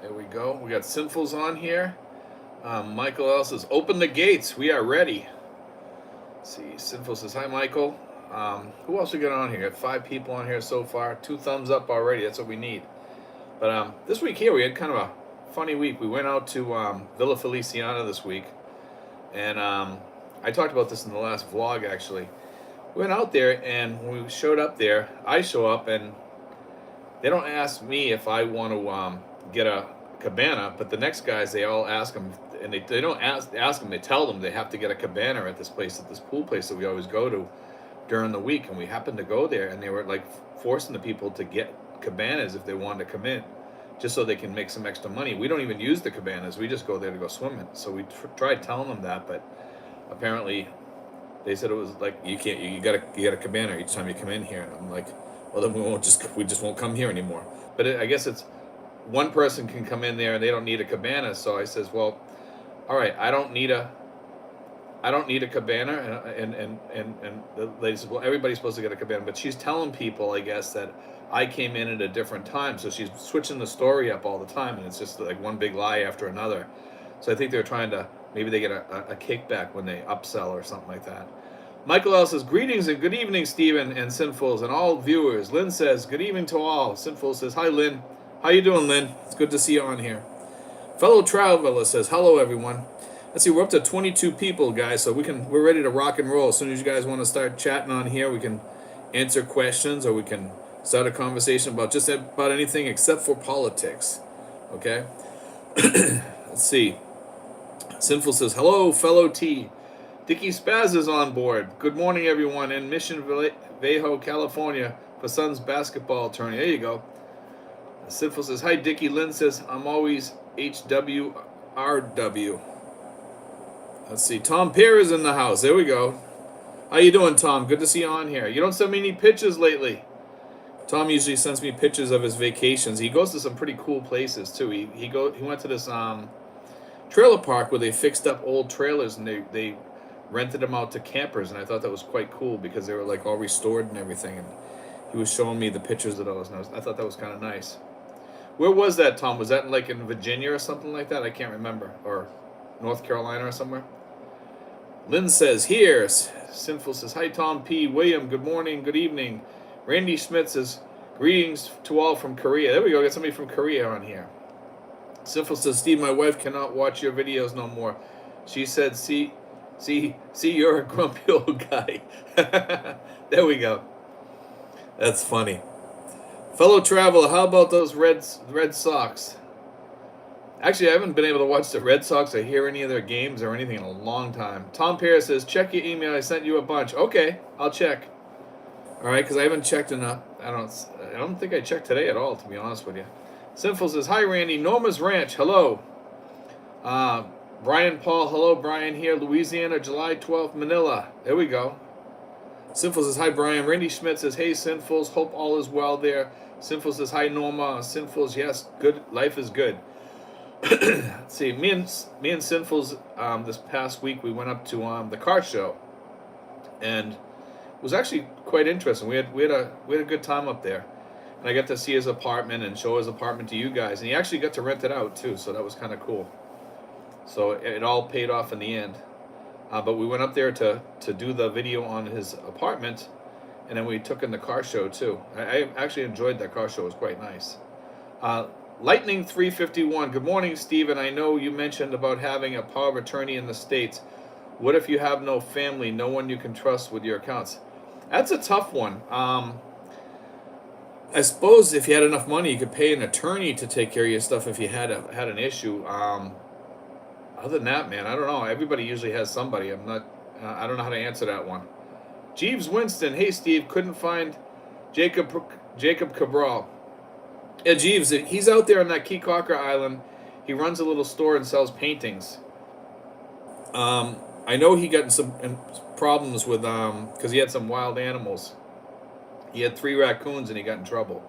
There we go. We got Sinfuls on here. Michael L says, "Open the gates. We are ready." Let's see, Sinful says, "Hi, Michael." Who else we got on here? Got 5 people on here so far. 2 thumbs up already. That's what we need. But this week here, we had kind of a funny week. We went out to Villa Feliciana this week, and I talked about this in the last vlog actually. We went out there, and when we showed up there, I show up, and they don't ask me if I want to get a cabana, but the next guys, they all ask them, and they don't ask them, they tell them they have to get a cabana at this place, at this pool place that we always go to during the week. And we happened to go there, and they were like forcing the people to get cabanas if they wanted to come in, just so they can make some extra money. We don't even use the cabanas, we just go there to go swimming. So we tried telling them that, but apparently they said it was like, you can't, you got a cabana each time you come in here. And I'm like, well, then we just won't come here anymore. But I guess it's one person can come in there and they don't need a cabana. So I says, well, all right, I don't need a cabana. And the lady said, well, everybody's supposed to get a cabana, but she's telling people, I guess, that I came in at a different time. So she's switching the story up all the time, and it's just like one big lie after another. So I think they're trying to, maybe they get a kickback when they upsell or something like that. Michael L says, "Greetings and good evening, Stephen and Sinfuls and all viewers." Lynn says, "Good evening to all." Sinful says, "Hi, Lynn. How you doing, Lynn? It's good to see you on here." Fellow Traveler says, "Hello, everyone." Let's see, we're up to 22 people, guys, so we're ready to rock and roll. As soon as you guys want to start chatting on here, we can answer questions, or we can start a conversation about just about anything except for politics. Okay? Let's see. Sinful says, "Hello, fellow T. Dickie Spaz is on board. Good morning, everyone, in Mission Viejo, California, for Suns basketball tourney." There you go. Sinful says, "Hi, Dickie." Lynn says, "I'm always HWRW." Let's see. Tom Pear is in the house. There we go. How you doing, Tom? Good to see you on here. You don't send me any pictures lately. Tom usually sends me pictures of his vacations. He goes to some pretty cool places too. He went to this trailer park where they fixed up old trailers, and they rented them out to campers, and I thought that was quite cool because they were like all restored and everything. And he was showing me the pictures of those, and I thought that was kind of nice. Where was that, Tom? Was that like in Virginia or something like that? I can't remember. Or North Carolina or somewhere. Lynn says, "Here." Sinful says, "Hi, Tom P. William, good morning, good evening." Randy Schmidt says, "Greetings to all from Korea." There we go. Got somebody from Korea on here. Sinful says, "Steve, my wife cannot watch your videos no more. She said, see, you're a grumpy old guy." There we go. That's funny. Fellow Traveler, how about those Red Sox? Actually, I haven't been able to watch the Red Sox or hear any of their games or anything in a long time. Tom Perez says, "Check your email. I sent you a bunch." Okay, I'll check. All right, because I haven't checked enough. I don't think I checked today at all, to be honest with you. Sinful says, "Hi, Randy. Norma's Ranch. Hello." Brian Paul. "Hello, Brian here. Louisiana, July 12th, Manila." There we go. Sinful says, "Hi, Brian." Randy Schmidt says, "Hey, Sinfuls. Hope all is well there." Sinful says, "Hi, Norma." Sinfuls, "Yes, good. Life is good." Let's see. Me and Sinfuls this past week, we went up to the car show, and it was actually quite interesting. We had a good time up there, and I got to see his apartment and show his apartment to you guys, and he actually got to rent it out too, so that was kind of cool. So it all paid off in the end. But we went up there to do the video on his apartment, and then we took in the car show too. I actually enjoyed that car show. It was quite nice. Lightning 351. "Good morning, Stephen. I know you mentioned about having a power of attorney in the States. What if you have no family, no one you can trust with your accounts?" That's a tough one. I suppose if you had enough money, you could pay an attorney to take care of your stuff if you had an issue. Other than that, man, I don't know. Everybody usually has somebody. I don't know how to answer that one. Jeeves Winston, "Hey, Steve, couldn't find Jacob Cabral." Yeah, Jeeves, he's out there on that Keycocker Island. He runs a little store and sells paintings. I know he got in some problems with because he had some wild animals. He had 3 raccoons and he got in trouble.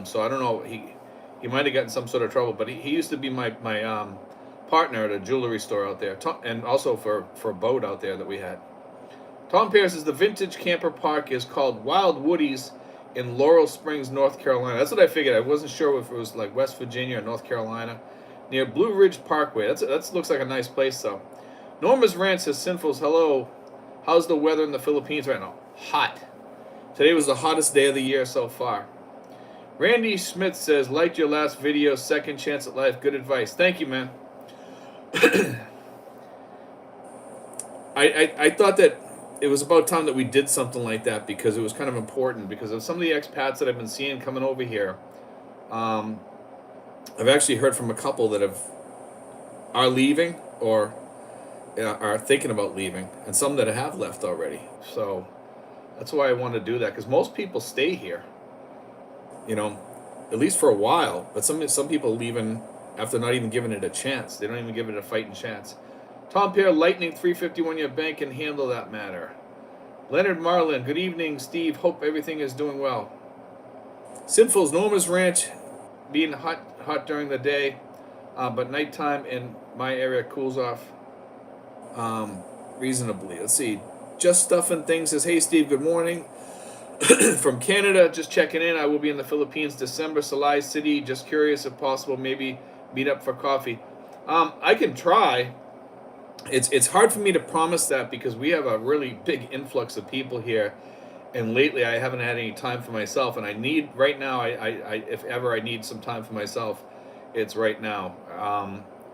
So I don't know. He might have gotten some sort of trouble, but he used to be my partner at a jewelry store out there, and also for a boat out there that we had. Tom Pierce says, "The vintage camper park is called Wild Woody's in Laurel Springs, North Carolina. That's what I figured. I wasn't sure if it was like West Virginia or North Carolina, near Blue Ridge Parkway. That looks like a nice place though. Norma's Ranch says, Sinfuls, hello. How's the weather in the Philippines right now? Hot. Today was the hottest day of the year so far. Randy Smith says, liked your last video, second chance at life. Good advice. Thank you, man. I thought that it was about time that we did something like that because it was kind of important because of some of the expats that I've been seeing coming over here. I've actually heard from a couple that are leaving or are thinking about leaving, and some that have left already. So that's why I want to do that, because most people stay here, at least for a while. But some people leaving after not even giving it a chance. They don't even give it a fighting chance. Tom Pear, Lightning 351, your bank can handle that matter. Leonard Marlin, good evening, Steve. Hope everything is doing well. Sinful's Norma's Ranch, being hot during the day, but nighttime in my area cools off reasonably. Let's see. Just Stuff and Things says, hey, Steve, good morning. From Canada, just checking in. I will be in the Philippines December, Salai City. Just curious if possible, maybe meet up for coffee. I can try. It's hard for me to promise that because we have a really big influx of people here, and lately I haven't had any time for myself. And I need right now. I if ever I need some time for myself, it's right now.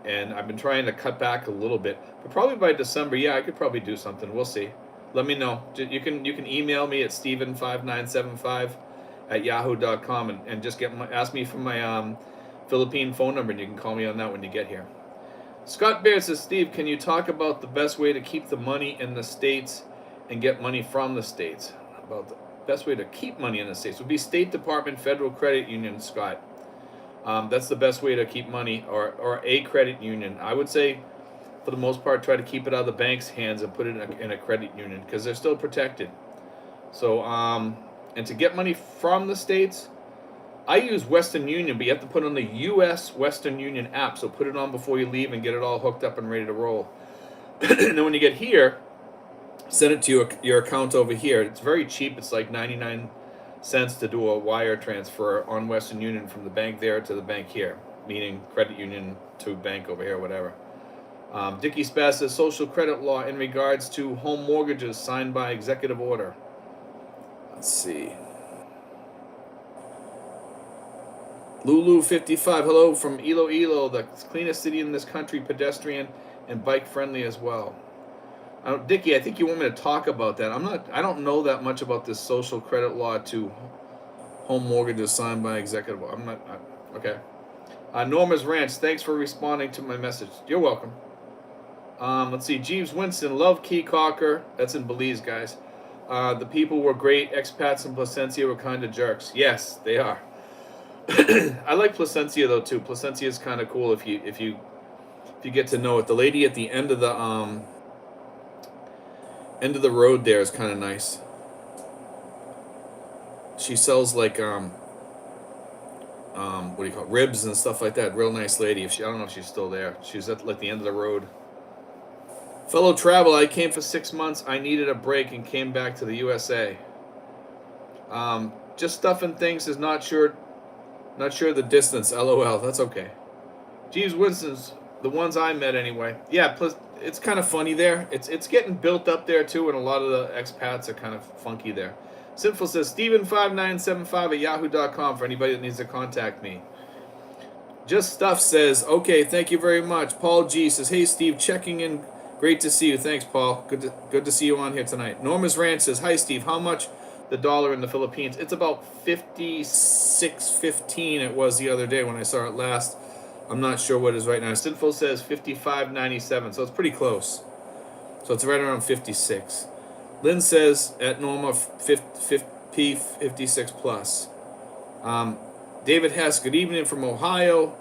And I've been trying to cut back a little bit, but probably by December, yeah, I could probably do something. We'll see. Let me know. You can email me at steven5975@yahoo.com and just ask me for my Philippine phone number, and you can call me on that when you get here. Scott Baird says, Steve, can you talk about the best way to keep the money in the States and get money from the States? About the best way to keep money in the States would be State Department, Federal Credit Union, Scott. That's the best way to keep money, or a credit union. I would say, for the most part, try to keep it out of the bank's hands and put it in a credit union because they're still protected. So, and to get money from the States, I use Western Union, but you have to put on the U.S. Western Union app. So put it on before you leave and get it all hooked up and ready to roll. And then when you get here, send it to your account over here. It's very cheap. It's like 99 cents to do a wire transfer on Western Union from the bank there to the bank here, meaning credit union to bank over here, whatever. Dickie Spaz says, social credit law in regards to home mortgages signed by executive order. Let's see. Lulu55, hello from Iloilo, the cleanest city in this country, pedestrian and bike friendly as well. Dickie, I think you want me to talk about that. I don't know that much about this social credit law to home mortgages signed by executive order. Okay. Norma's Ranch, thanks for responding to my message. You're welcome. Let's see, Jeeves Winston, love Key Cocker. That's in Belize, guys. The people were great. Expats in Placencia were kind of jerks. Yes, they are. I like Placencia though too. Placencia is kind of cool if you get to know it. The lady at the end of the road there is kind of nice. She sells like what do you call it? Ribs and stuff like that. Real nice lady. I don't know if she's still there. She's at like the end of the road. Fellow traveler, I came for 6 months. I needed a break and came back to the USA. Just Stuff and Things is not sure the distance. LOL. That's okay. Jeeves Winston's the ones I met anyway. Yeah, plus it's kind of funny there. It's getting built up there too, and a lot of the expats are kind of funky there. Sinful says, Steven5975@yahoo.com for anybody that needs to contact me. Just Stuff says, okay, thank you very much. Paul G says, hey Steve, checking in. Great to see you. Thanks, Paul. Good to see you on here tonight. Norma's Ranch says, hi Steve, how much the dollar in the Philippines? It's about 56.15. It was the other day when I saw it last. I'm not sure what it is right now. Sinful says 55.97, so it's pretty close. So it's right around 56. Lynn says at Norma 56 plus. David Hess, good evening from Ohio.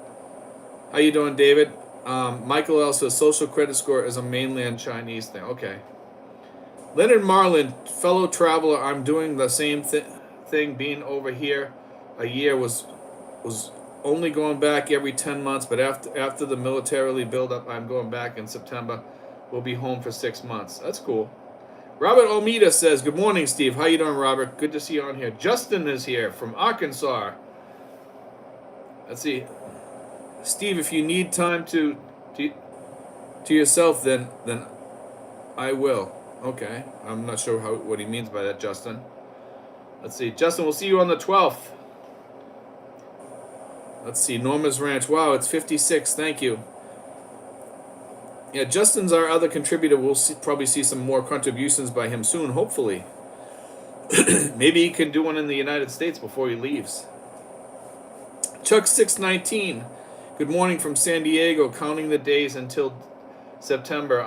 How you doing, David? Michael L says social credit score is a mainland Chinese thing. Okay. Leonard Marlin, fellow traveler, I'm doing the same thing. Being over here a year was only going back every 10 months, but after the militarily build up, I'm going back in September. We'll be home for 6 months. That's cool. Robert Almeida says, good morning, Steve. How you doing, Robert? Good to see you on here. Justin is here from Arkansas. Let's see. Steve, if you need time to yourself, then I will. Okay. I'm not sure what he means by that, Justin. Let's see. Justin, we'll see you on the 12th. Let's see. Norma's Ranch. Wow, it's 56. Thank you. Yeah, Justin's our other contributor. We'll probably see some more contributions by him soon, hopefully. Maybe he can do one in the United States before he leaves. Chuck619. Good morning from San Diego. Counting the days until September.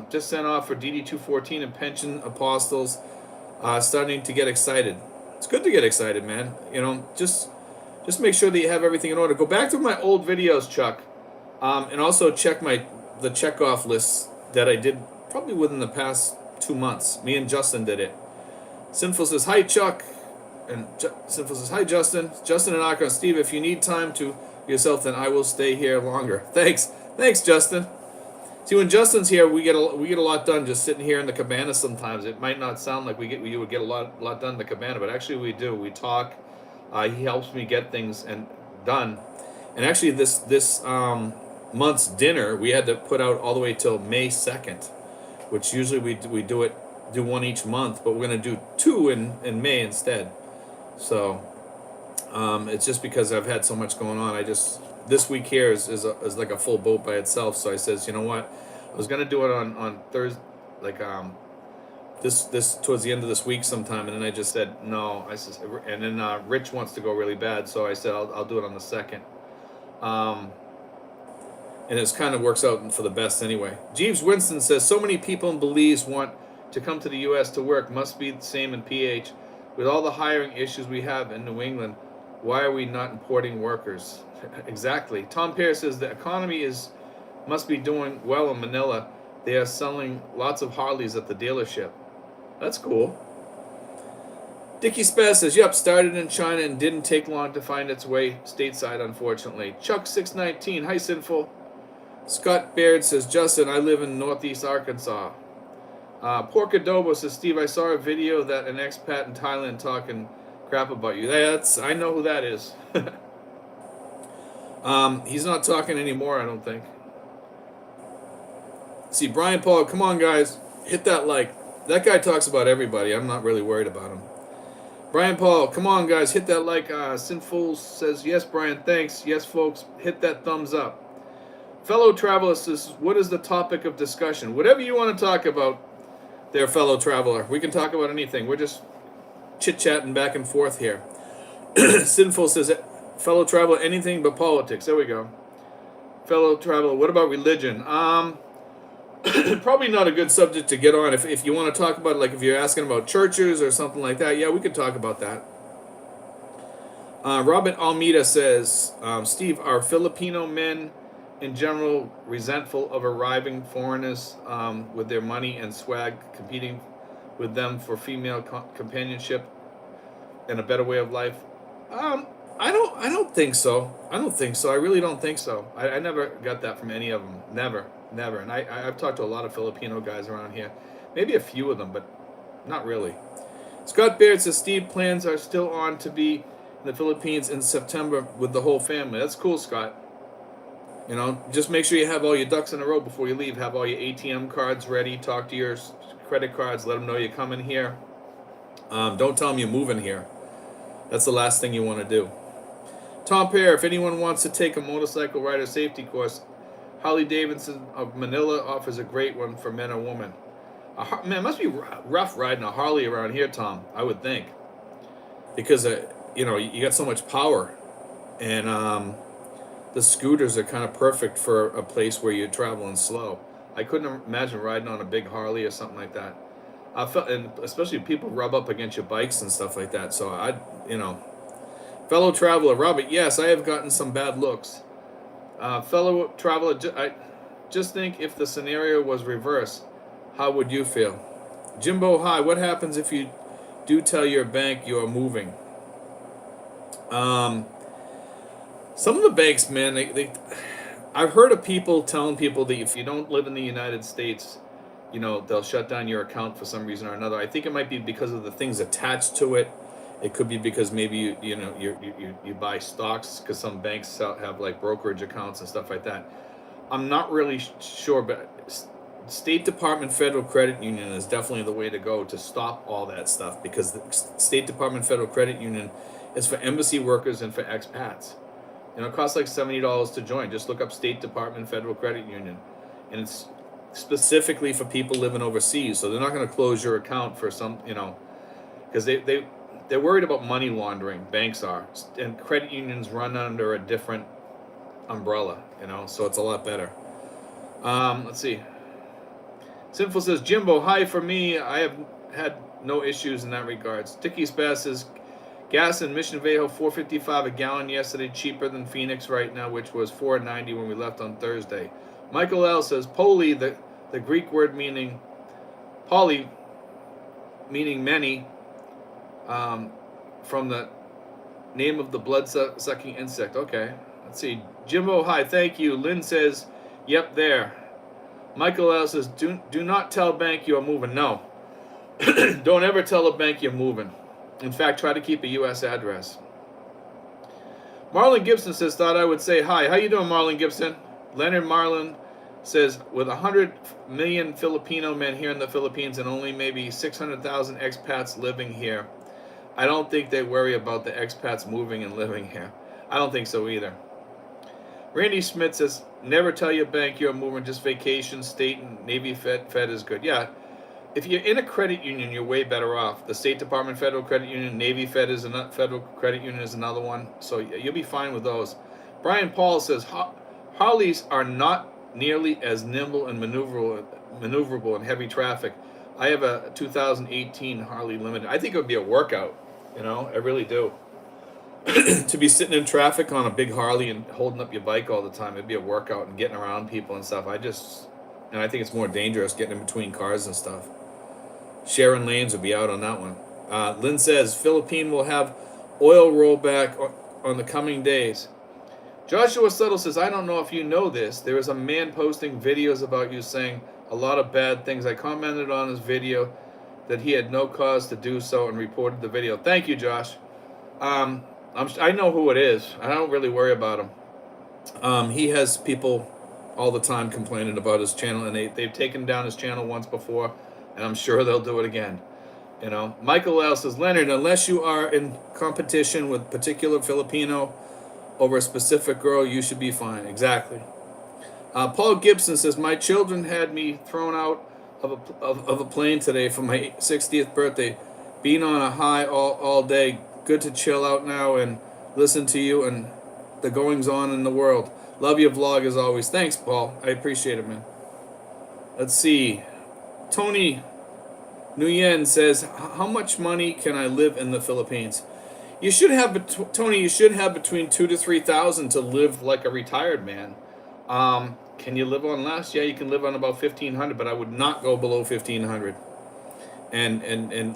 Just sent off for DD214 and pension apostles. Starting to get excited. It's good to get excited, man. You know, just make sure that you have everything in order. Go back to my old videos, Chuck, and also check the checkoff lists that I did probably within the past 2 months. Me and Justin did it. Sinful says, hi, Chuck. And Sinful says, hi, Justin. Justin and Akron. Steve, if you need time to yourself, then I will stay here longer. Thanks, Justin. See, when Justin's here, we get a lot done just sitting here in the cabana sometimes. It might not sound like we would get a lot done in the cabana, but actually we do. We talk. He helps me get things done. And actually this month's dinner, we had to put out all the way till May 2nd, which usually we do one each month, but we're going to do 2 in May instead. So it's just because I've had so much going on. This week here is like a full boat by itself. So I says, you know what? I was going to do it on Thursday, like this towards the end of this week sometime, and then I just said no. I said, and then Rich wants to go really bad, so I said I'll do it on the 2nd. And it kind of works out for the best anyway. Jeeves Winston says, so many people in Belize want to come to the U.S. to work. Must be the same in PH. With all the hiring issues we have in New England, why are we not importing workers? Exactly. Tom Pierce says the economy must be doing well in Manila. They are selling lots of Harleys at the dealership. That's cool. Dickie Spaz says, yep, started in China and didn't take long to find its way stateside, unfortunately. Chuck619, hi, Sinful. Scott Baird says, Justin, I live in Northeast Arkansas. Pork Adobo says, Steve, I saw a video that an expat in Thailand talking crap about you. I know who that is. He's not talking anymore, I don't think. See, Brian Paul, come on, guys. Hit that like. That guy talks about everybody. I'm not really worried about him. Brian Paul, come on, guys. Hit that like. Sinful says, yes, Brian, thanks. Yes, folks, hit that thumbs up. Fellow traveler says, what is the topic of discussion? Whatever you want to talk about there, fellow traveler. We can talk about anything. We're just chit-chatting back and forth here. Sinful says, fellow traveler, anything but politics. There we go. Fellow traveler, what about religion? Probably not a good subject to get on. If you want to talk about, like, if you're asking about churches or something like that, yeah, we could talk about that. Robert Almeida says, Steve, are Filipino men in general resentful of arriving foreigners with their money and swag, competing with them for female companionship and a better way of life? I don't think so. I really don't think so. I never got that from any of them. Never. And I've talked to a lot of Filipino guys around here. Maybe a few of them, but not really. Scott Baird says, Steve, plans are still on to be in the Philippines in September with the whole family. That's cool, Scott. You know, just make sure you have all your ducks in a row before you leave. Have all your ATM cards ready. Talk to your credit cards. Let them know you're coming here. Don't tell them you're moving here. That's the last thing you want to do. Tom Pear, if anyone wants to take a motorcycle rider safety course, Harley Davidson of Manila offers a great one for men or women. Man, it must be rough riding a Harley around here, Tom, I would think. Because, you got so much power. And the scooters are kind of perfect for a place where you're traveling slow. I couldn't imagine riding on a big Harley or something like that. And especially if people rub up against your bikes and stuff like that. So, Fellow traveler, Robert, yes, I have gotten some bad looks. Fellow traveler, I just think if the scenario was reversed, how would you feel? Jimbo, hi, what happens if you do tell your bank you are moving? Some of the banks, man, I've heard of people telling people that if you don't live in the United States, they'll shut down your account for some reason or another. I think it might be because of the things attached to it. It could be because maybe you buy stocks, because some banks have like brokerage accounts and stuff like that. I'm not really sure, but State Department Federal Credit Union is definitely the way to go to stop all that stuff, because the State Department Federal Credit Union is for embassy workers and for expats. It costs like $70 to join. Just look up State Department Federal Credit Union, and it's specifically for people living overseas. So they're not going to close your account for some, because they're worried about money laundering. Banks are, and credit unions run under a different umbrella. So it's a lot better. Let's see. Sinful says, Jimbo, hi for me. I have had no issues in that regards. Dicky Spaz says, gas in Mission Viejo, $4.55 a gallon yesterday, cheaper than Phoenix right now, which was $4.90 when we left on Thursday. Michael L says, Poli, the Greek word meaning poly, meaning many, from the name of the blood-sucking insect. Okay, let's see. Jimbo, hi, thank you. Lynn says, yep, there. Michael L says, do not tell bank you are moving. No. Don't ever tell a bank you're moving. In fact, try to keep a U.S. address. Marlon Gibson says, thought I would say hi. How you doing, Marlon Gibson? Leonard Marlon says, with 100 million Filipino men here in the Philippines and only maybe 600,000 expats living here, I don't think they worry about the expats moving and living here. I don't think so either. Randy Smith says, never tell your bank you're moving, just vacation, state and Navy Fed is good. Yeah, if you're in a credit union, you're way better off. The State Department Federal Credit Union, Navy Fed is another, Federal Credit Union is another one. So you'll be fine with those. Brian Paul says, Harleys are not nearly as nimble and maneuverable in heavy traffic. I have a 2018 Harley Limited. I think it would be a workout, I really do. To be sitting in traffic on a big Harley and holding up your bike all the time, it'd be a workout, and getting around people and stuff. I think it's more dangerous getting in between cars and stuff. Sharon lanes would be out on that one. Lynn says, Philippine will have oil rollback on the coming days. Joshua Settle says, I don't know if you know this. There is a man posting videos about you saying a lot of bad things. I commented on his video that he had no cause to do so and reported the video. Thank you, Josh. I know who it is. I don't really worry about him. He has people all the time complaining about his channel, and they've taken down his channel once before, and I'm sure they'll do it again. Michael L says, Leonard, unless you are in competition with particular Filipino over a specific girl, you should be fine. Exactly. Paul Gibson says, my children had me thrown out of a plane today for my 60th birthday. Being on a high all day. Good to chill out now and listen to you and the goings on in the world. Love your vlog as always. Thanks, Paul. I appreciate it, man. Let's see. Tony Nguyen says, how much money can I live in the Philippines? You should have, Tony, you should have between 2,000 to 3,000 to live like a retired man. Can you live on less? Yeah, you can live on about 1,500, but I would not go below 1,500. And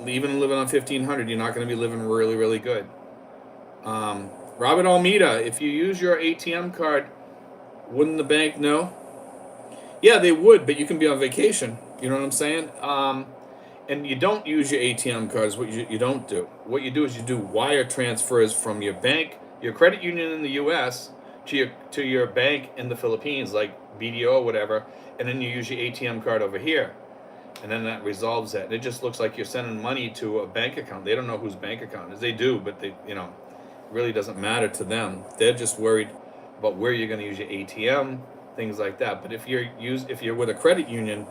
even living on 1,500, you're not going to be living really, really good. Robert Almeida, if you use your ATM card, wouldn't the bank know? Yeah, they would, but you can be on vacation. You know what I'm saying? And you don't use your ATM cards. What you don't do. What you do is you do wire transfers from your bank, your credit union in the U.S. to your bank in the Philippines, like BDO or whatever, and then you use your ATM card over here. And then that resolves that. And it just looks like you're sending money to a bank account. They don't know whose bank account it is. They do, but it really doesn't matter to them. They're just worried about where you're going to use your ATM, things like that. But if you're with a credit union,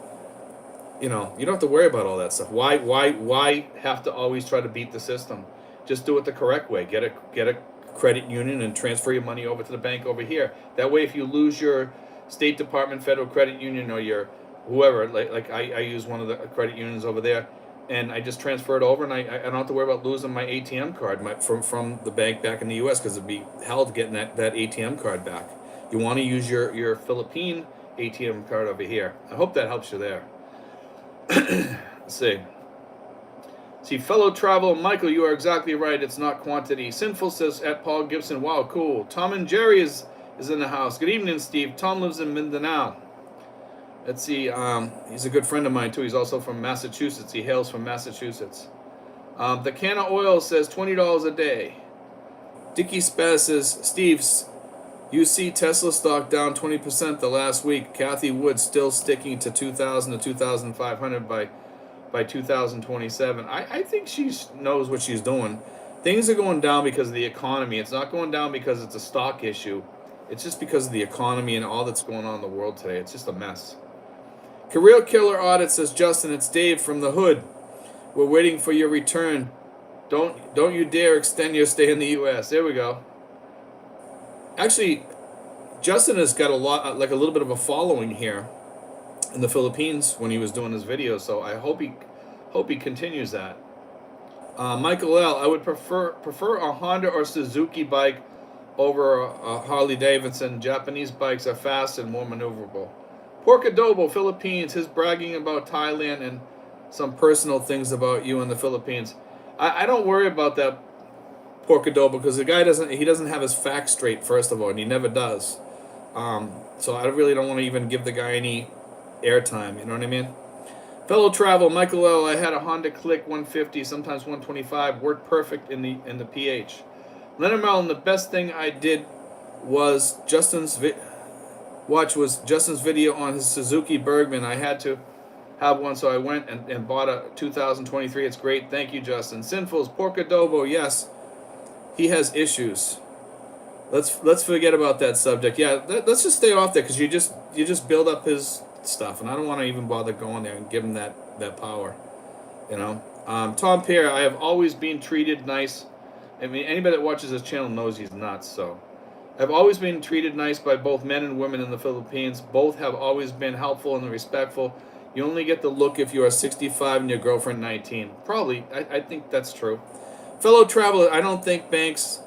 you don't have to worry about all that stuff. Why have to always try to beat the system? Just do it the correct way. Get a credit union and transfer your money over to the bank over here. That way, if you lose your State Department Federal Credit Union or your whoever, like I use one of the credit unions over there, and I just transfer it over, and I don't have to worry about losing my ATM card from the bank back in the U.S. because it'd be hell to getting that ATM card back. You want to use your Philippine ATM card over here. I hope that helps you there. Let's see. Fellow traveler Michael, you are exactly right. It's not quantity. Sinful says at Paul Gibson, wow, cool. Tom and Jerry is in the house. Good evening, Steve. Tom lives in Mindanao. Let's see. He's a good friend of mine too. He's also from Massachusetts. He hails from Massachusetts. The can of oil says $20 a day. Dickie Spaz says, Steve's, you see Tesla stock down 20% the last week. Kathy Wood still sticking to 2,000 to 2,500 by 2027. I think she knows what she's doing. Things are going down because of the economy. It's not going down because it's a stock issue. It's just because of the economy and all that's going on in the world today. It's just a mess. Career Killer Audit says, Justin, it's Dave from the Hood. We're waiting for your return. Don't you dare extend your stay in the U.S. There we go. Actually, Justin has got a little bit of a following here in the Philippines when he was doing his videos. So I hope he continues that. Michael L. I would prefer a Honda or Suzuki bike over a Harley Davidson. Japanese bikes are fast and more maneuverable. Pork Adobo, Philippines. His bragging about Thailand and some personal things about you in the Philippines. I don't worry about that, Pork Adobo, because the guy doesn't have his facts straight, first of all, and he never does. So I really don't want to even give the guy any airtime. You know what I mean? Fellow travel, Michael L. I had a Honda Click 150, sometimes 125, worked perfect in the PH. Leonard Mellon, the best thing I did was Justin's video on his Suzuki Bergman. I had to have one, so I went and bought a 2023. It's great. Thank you, Justin. Sinful's Pork Adobo, yes, he has issues. Let's forget about that subject. Yeah, let's just stay off there because you just build up his stuff, and I don't want to even bother going there and give him that power. You know, Tom Pear, I have always been treated nice. I mean, anybody that watches this channel knows he's nuts. So, I've always been treated nice by both men and women in the Philippines. Both have always been helpful and respectful. You only get the look if you are 65 and your girlfriend 19. Probably, I think that's true. Fellow traveler, I don't think banks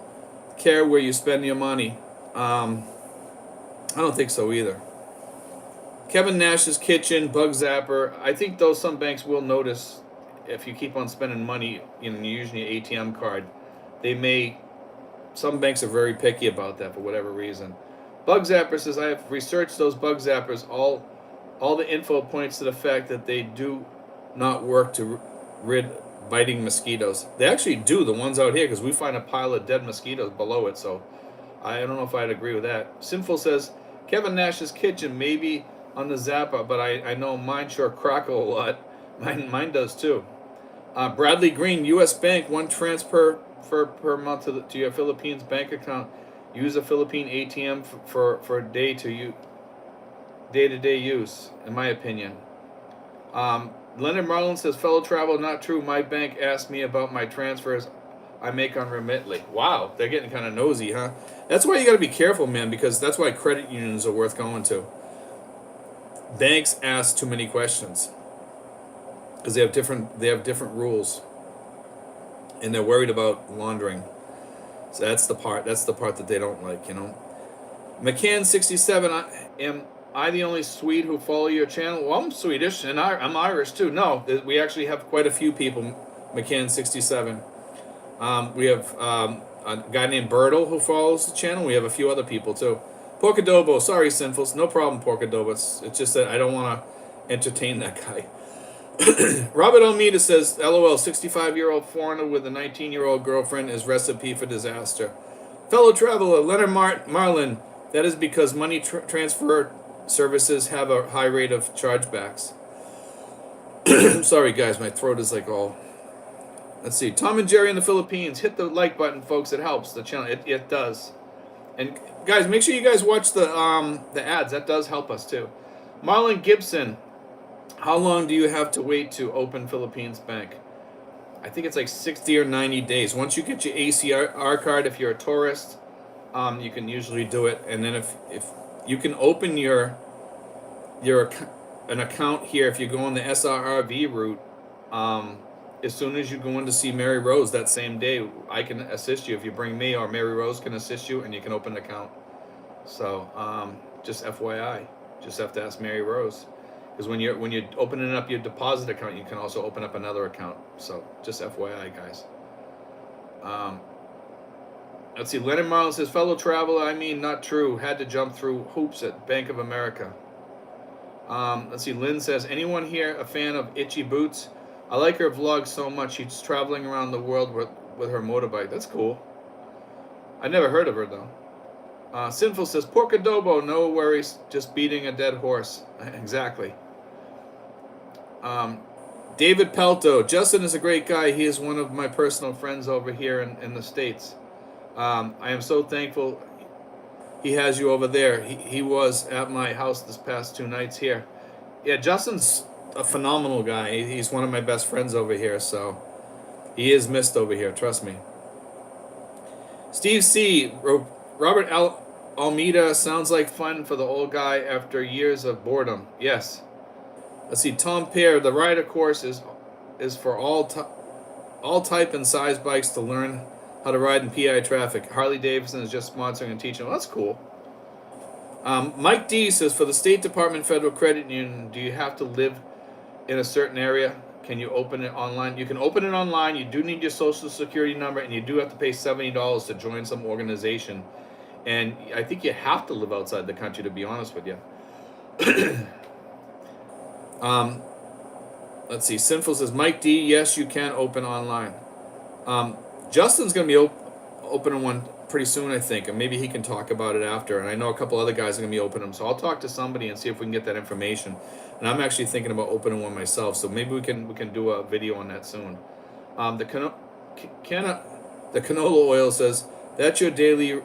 care where you spend your money. I don't think so either. Kevin Nash's Kitchen, Bug Zapper. I think though some banks will notice if you keep on spending money, you know, you're using your ATM card. Some banks are very picky about that for whatever reason. Bug Zapper says, I have researched those Bug Zappers. All the info points to the fact that they do not work to rid biting mosquitoes. They actually do, the ones out here, because we find a pile of dead mosquitoes below it, so I don't know if I'd agree with that. Sinful says, Kevin Nash's Kitchen, maybe on the Zappa, but I know mine sure crackle a lot. Mine does too. Bradley Green, U.S. Bank, one transfer per month to your Philippines bank account. Use a Philippine ATM for day-to-day use, in my opinion. Leonard Marlin says, fellow travel, not true. My bank asked me about my transfers I make on Remitly. Wow, they're getting kind of nosy, huh? That's why you got to be careful, man, because that's why credit unions are worth going to. Banks ask too many questions because they have different rules, and they're worried about laundering. So that's the part that they don't like, you know. McCann 67, am I the only Swede who follow your channel? Well, I'm Swedish and I'm Irish too. No, we actually have quite a few people. McCann 67. We have a guy named Bertle who follows the channel. We have a few other people too. Pork Adobo, sorry, Sinfuls. No problem, Pork Adobo. It's just that I don't want to entertain that guy. Robert Almeida says, LOL, 65-year-old foreigner with a 19-year-old girlfriend is recipe for disaster. Fellow traveler, Leonard Marlin, that is because money transfer services have a high rate of chargebacks. Sorry, guys, my throat is like all... Let's see. Tom and Jerry in the Philippines. Hit the like button, folks. It helps the channel. It does. And guys, make sure you guys watch the ads. That does help us too. Marlon Gibson. How long do you have to wait to open Philippines Bank? I think it's like 60 or 90 days. Once you get your ACR card, if you're a tourist, you can usually do it. And then if you can open an account here, if you go on the SRRV route, as soon as you go in to see Mary Rose that same day, I can assist you. If you bring me, or Mary Rose can assist you, and you can open an account. So just FYI, just have to ask Mary Rose. Because when you're opening up your deposit account, you can also open up another account. So just FYI, guys. Let's see. Leonard Marlin says, fellow traveler, I mean, not true. Had to jump through hoops at Bank of America. Let's see. Lynn says, anyone here a fan of Itchy Boots? I like her vlog so much. She's traveling around the world with her motorbike. That's cool. I never heard of her though. Sinful says, pork adobo, no worries, just beating a dead horse. Exactly. David Pelto, Justin is a great guy. He is one of my personal friends over here in the States. I am so thankful he has you over there. He was at my house this past 2 nights here. Yeah, Justin's a phenomenal guy. He's one of my best friends over here, so he is missed over here, trust me. Steve C. Robert Almeida sounds like fun for the old guy after years of boredom. Yes. Let's see. Tom Pear, the rider course is for all type and size bikes to learn how to ride in PI traffic. Harley Davidson is just sponsoring and teaching. Well, that's cool. Mike D says, for the State Department Federal Credit Union, do you have to live in a certain area? Can you open it online? You can open it online. You do need your social security number, and you do have to pay $70 to join some organization. And I think you have to live outside the country, to be honest with you. Let's see. Sinful says, Mike D, yes, you can open online. Justin's going to be opening one pretty soon, I think, and maybe he can talk about it after. And I know a couple other guys are going to be opening them, so I'll talk to somebody and see if we can get that information. And I'm actually thinking about opening one myself, so maybe we can do a video on that soon. The canola oil says, that's your daily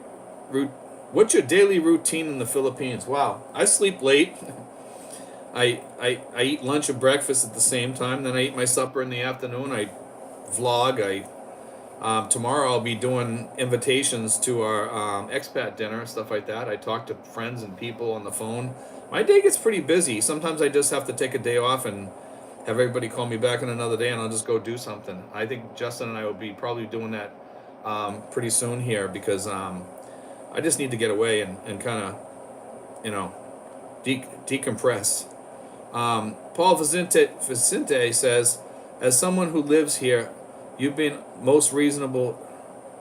what's your daily routine in the Philippines? Wow, I sleep late. I eat lunch and breakfast at the same time. Then I eat my supper in the afternoon. I vlog. Tomorrow I'll be doing invitations to our expat dinner, stuff like that. I talk to friends and people on the phone. My day gets pretty busy. Sometimes I just have to take a day off and have everybody call me back in another day, and I'll just go do something. I think Justin and I will be probably doing that pretty soon here, because I just need to get away and kind of, decompress. Paul Vicente says, as someone who lives here, you've been most reasonable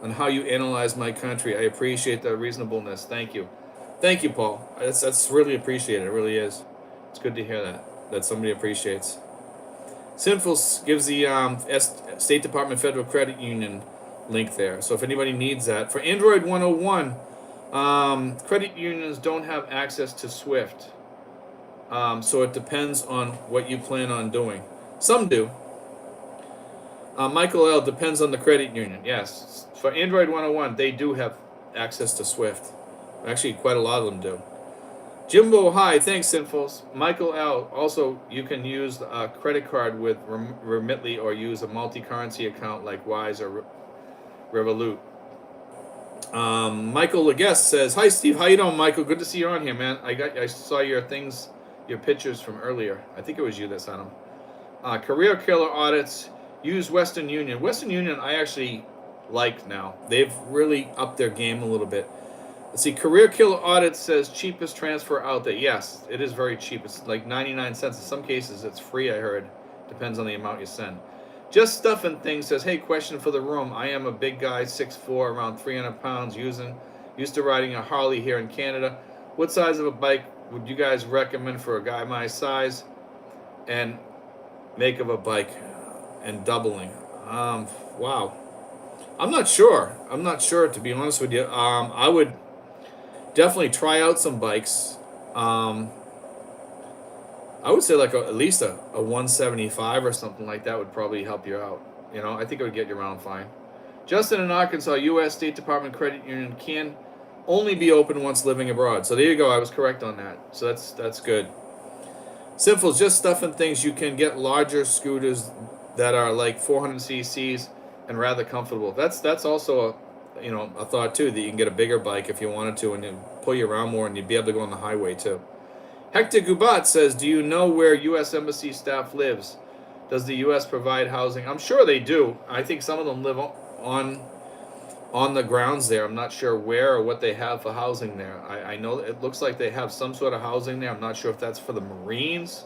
on how you analyze my country. I appreciate the reasonableness. Thank you. Thank you, Paul. That's really appreciated. It really is. It's good to hear that somebody appreciates. Sinful gives the State Department Federal Credit Union link there. So if anybody needs that. For Android 101, credit unions don't have access to SWIFT. So it depends on what you plan on doing. Some do. Michael L. depends on the credit union. Yes. For Android 101, they do have access to SWIFT. Actually, quite a lot of them do. Jimbo, hi. Thanks, Sinfuls. Michael L. Also, you can use a credit card with Remitly or use a multi-currency account like Wise or Revolut. Michael Leguest says, hi, Steve. How you doing, Michael? Good to see you on here, man. I saw your pictures from earlier. I think it was you that sent them. Career Killer Audits. Use Western Union. Western Union I actually like now. They've really upped their game a little bit. Let's see. Career Killer Audit says cheapest transfer out there. Yes, it is very cheap. It's like 99 cents. In some cases, it's free, I heard. Depends on the amount you send. Just Stuff and Things says, hey, question for the room. I am a big guy, 6'4", around 300 pounds, used to riding a Harley here in Canada. What size of a bike would you guys recommend for a guy my size and make of a bike and doubling? Wow. I'm not sure, to be honest with you. I would definitely try out some bikes. I would say like at least a 175 or something like that would probably help you out. I think it would get you around fine. Justin in Arkansas, U.S. State Department Credit Union can only be open once living abroad. So there you go. I was correct on that. So that's good. Simple, Just Stuff and Things. You can get larger scooters that are like 400 cc's and rather comfortable. That's also a thought too, that you can get a bigger bike if you wanted to, and it pull you around more, and you'd be able to go on the highway too. Hector Gubat says, do you know where U.S. Embassy staff lives? Does the U.S. provide housing? I'm sure they do. I think some of them live on the grounds there. I'm not sure where or what they have for housing there. I know it looks like they have some sort of housing there. I'm not sure if that's for the Marines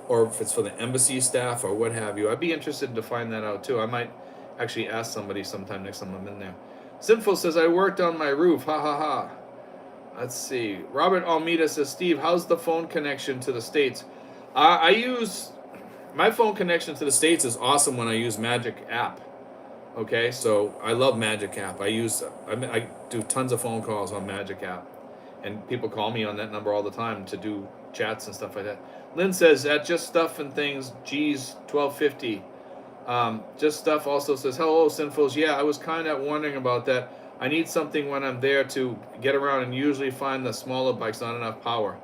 or if it's for the embassy staff or what have you. I'd be interested to find that out too. I might actually ask somebody sometime next time I'm in there. Sinful says, I worked on my roof. Ha ha ha. Let's see. Robert Almeida says, Steve, how's the phone connection to the States? I use my phone connection to the States is awesome when I use Magic app. Okay, so I love Magic app. I do tons of phone calls on Magic app, and people call me on that number all the time to do chats and stuff like that. Lynn says that just stuff and things. G's 1250. Just stuff also says hello sinfuls. Yeah, I was kind of wondering about that. I need something when I'm there to get around and usually find the smaller bikes not enough power.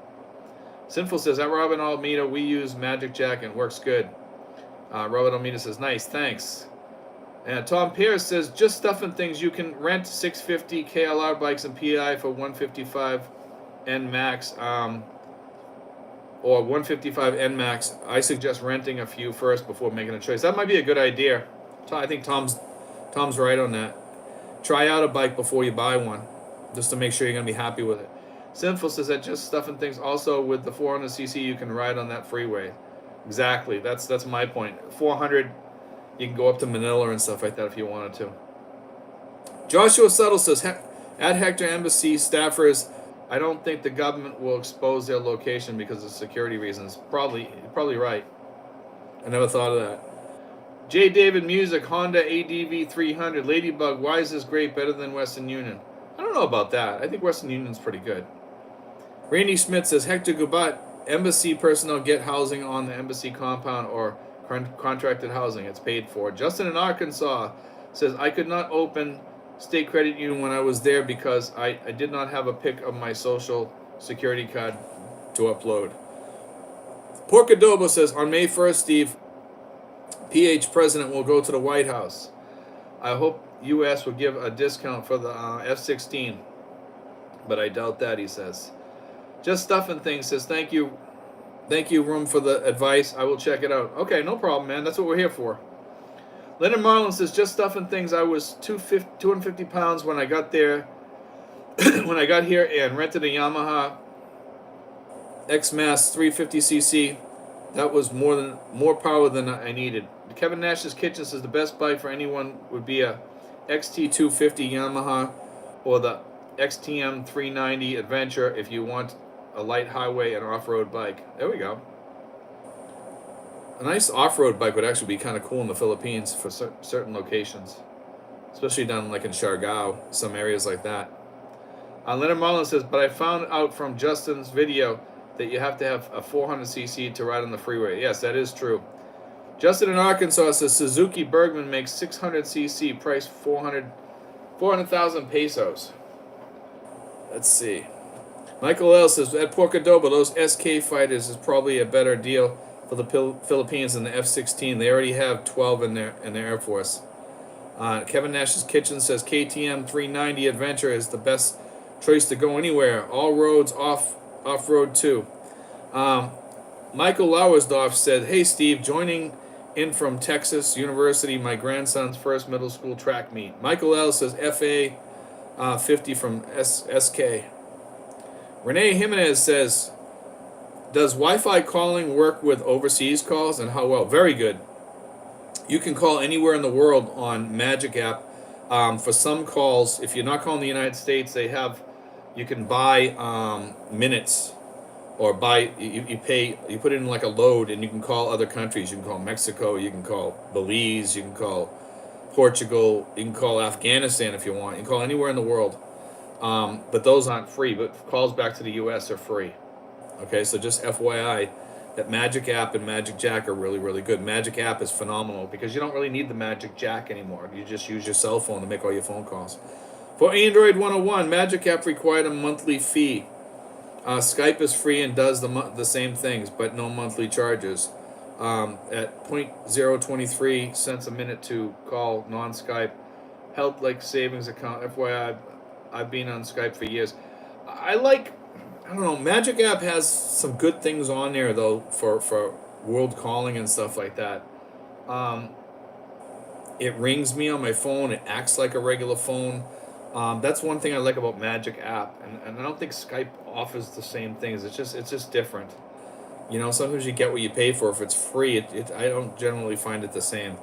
Sinful says at Robin Almeida we use Magic Jack and it works good. Robin Almeida says nice, thanks. And Tom Pierce says, just stuff and things. You can rent 650 KLR bikes and PI for 155 N Max, or 155 N Max. I suggest renting a few first before making a choice. That might be a good idea. I think Tom's right on that. Try out a bike before you buy one, just to make sure you're going to be happy with it. Sinful says that just stuff and things. Also, with the 400cc, you can ride on that freeway. Exactly. That's my point. 400. You can go up to Manila and stuff like that if you wanted to. Joshua Settle says, at Hector Embassy staffers, I don't think the government will expose their location because of security reasons. Probably right. I never thought of that. J. David Music, Honda ADV 300, Ladybug, why is this great better than Western Union? I don't know about that. I think Western Union's pretty good. Randy Smith says, Hector Gubat, embassy personnel get housing on the embassy compound or contracted housing. It's paid for. Justin in Arkansas says, I could not open State Credit Union when I was there because I did not have a pic of my social security card to upload. Porcadobo says, on May 1st, Steve, PH president will go to the White House. I hope U.S. will give a discount for the F-16, but I doubt that, he says. Just Stuff and Things says, thank you, Room, for the advice. I will check it out. Okay, no problem, man. That's what we're here for. Leonard Marlin says, just Stuff and Things. I was 250 pounds when I got there, when I got here and rented a Yamaha X-Mass 350cc. That was more power than I needed. Kevin Nash's Kitchen says the best bike for anyone would be a XT250 Yamaha or the XTM 390 Adventure if you want a light highway and off-road bike. There we go. A nice off-road bike would actually be kind of cool in the Philippines for certain locations, especially down like in Siargao, some areas like that. Leonard Mullins says, but I found out from Justin's video that you have to have a 400cc to ride on the freeway. Yes, that is true. Justin in Arkansas says Suzuki Bergman makes 600cc, price 400,000 pesos. Let's see. Michael L. says, at Porcadoba, those SK fighters is probably a better deal for the Philippines than the F-16. They already have 12 in their Air Force. Kevin Nash's Kitchen says, KTM 390 Adventure is the best choice to go anywhere. All roads off-road too. Michael Lauersdorf said, hey Steve, joining in from Texas University, my grandson's first middle school track meet. Michael L. says, FA 50 from SK. Renee Jimenez says, does Wi-Fi calling work with overseas calls and how well? Very good. You can call anywhere in the world on Magic app. For some calls, if you're not calling the United States, you can buy minutes, or you put in like a load and you can call other countries. You can call Mexico, you can call Belize, you can call Portugal, you can call Afghanistan if you want. You can call anywhere in the world. But those aren't free, but calls back to the US are free. Okay, so just FYI, that Magic app and Magic Jack are really, really good. Magic app is phenomenal because you don't really need the Magic Jack anymore. You just use your cell phone to make all your phone calls. For Android 101, Magic app required a monthly fee. Skype is free and does the same things, but no monthly charges. At 0.023 cents a minute to call non-Skype. Health like savings account. FYI, I've been on Skype for years. I don't know, Magic app has some good things on there though for world calling and stuff like that. It rings me on my phone. It acts like a regular phone. That's one thing I like about Magic app, and I don't think Skype offers the same things. It's just different. You know, sometimes you get what you pay for. If it's free, I don't generally find it the same.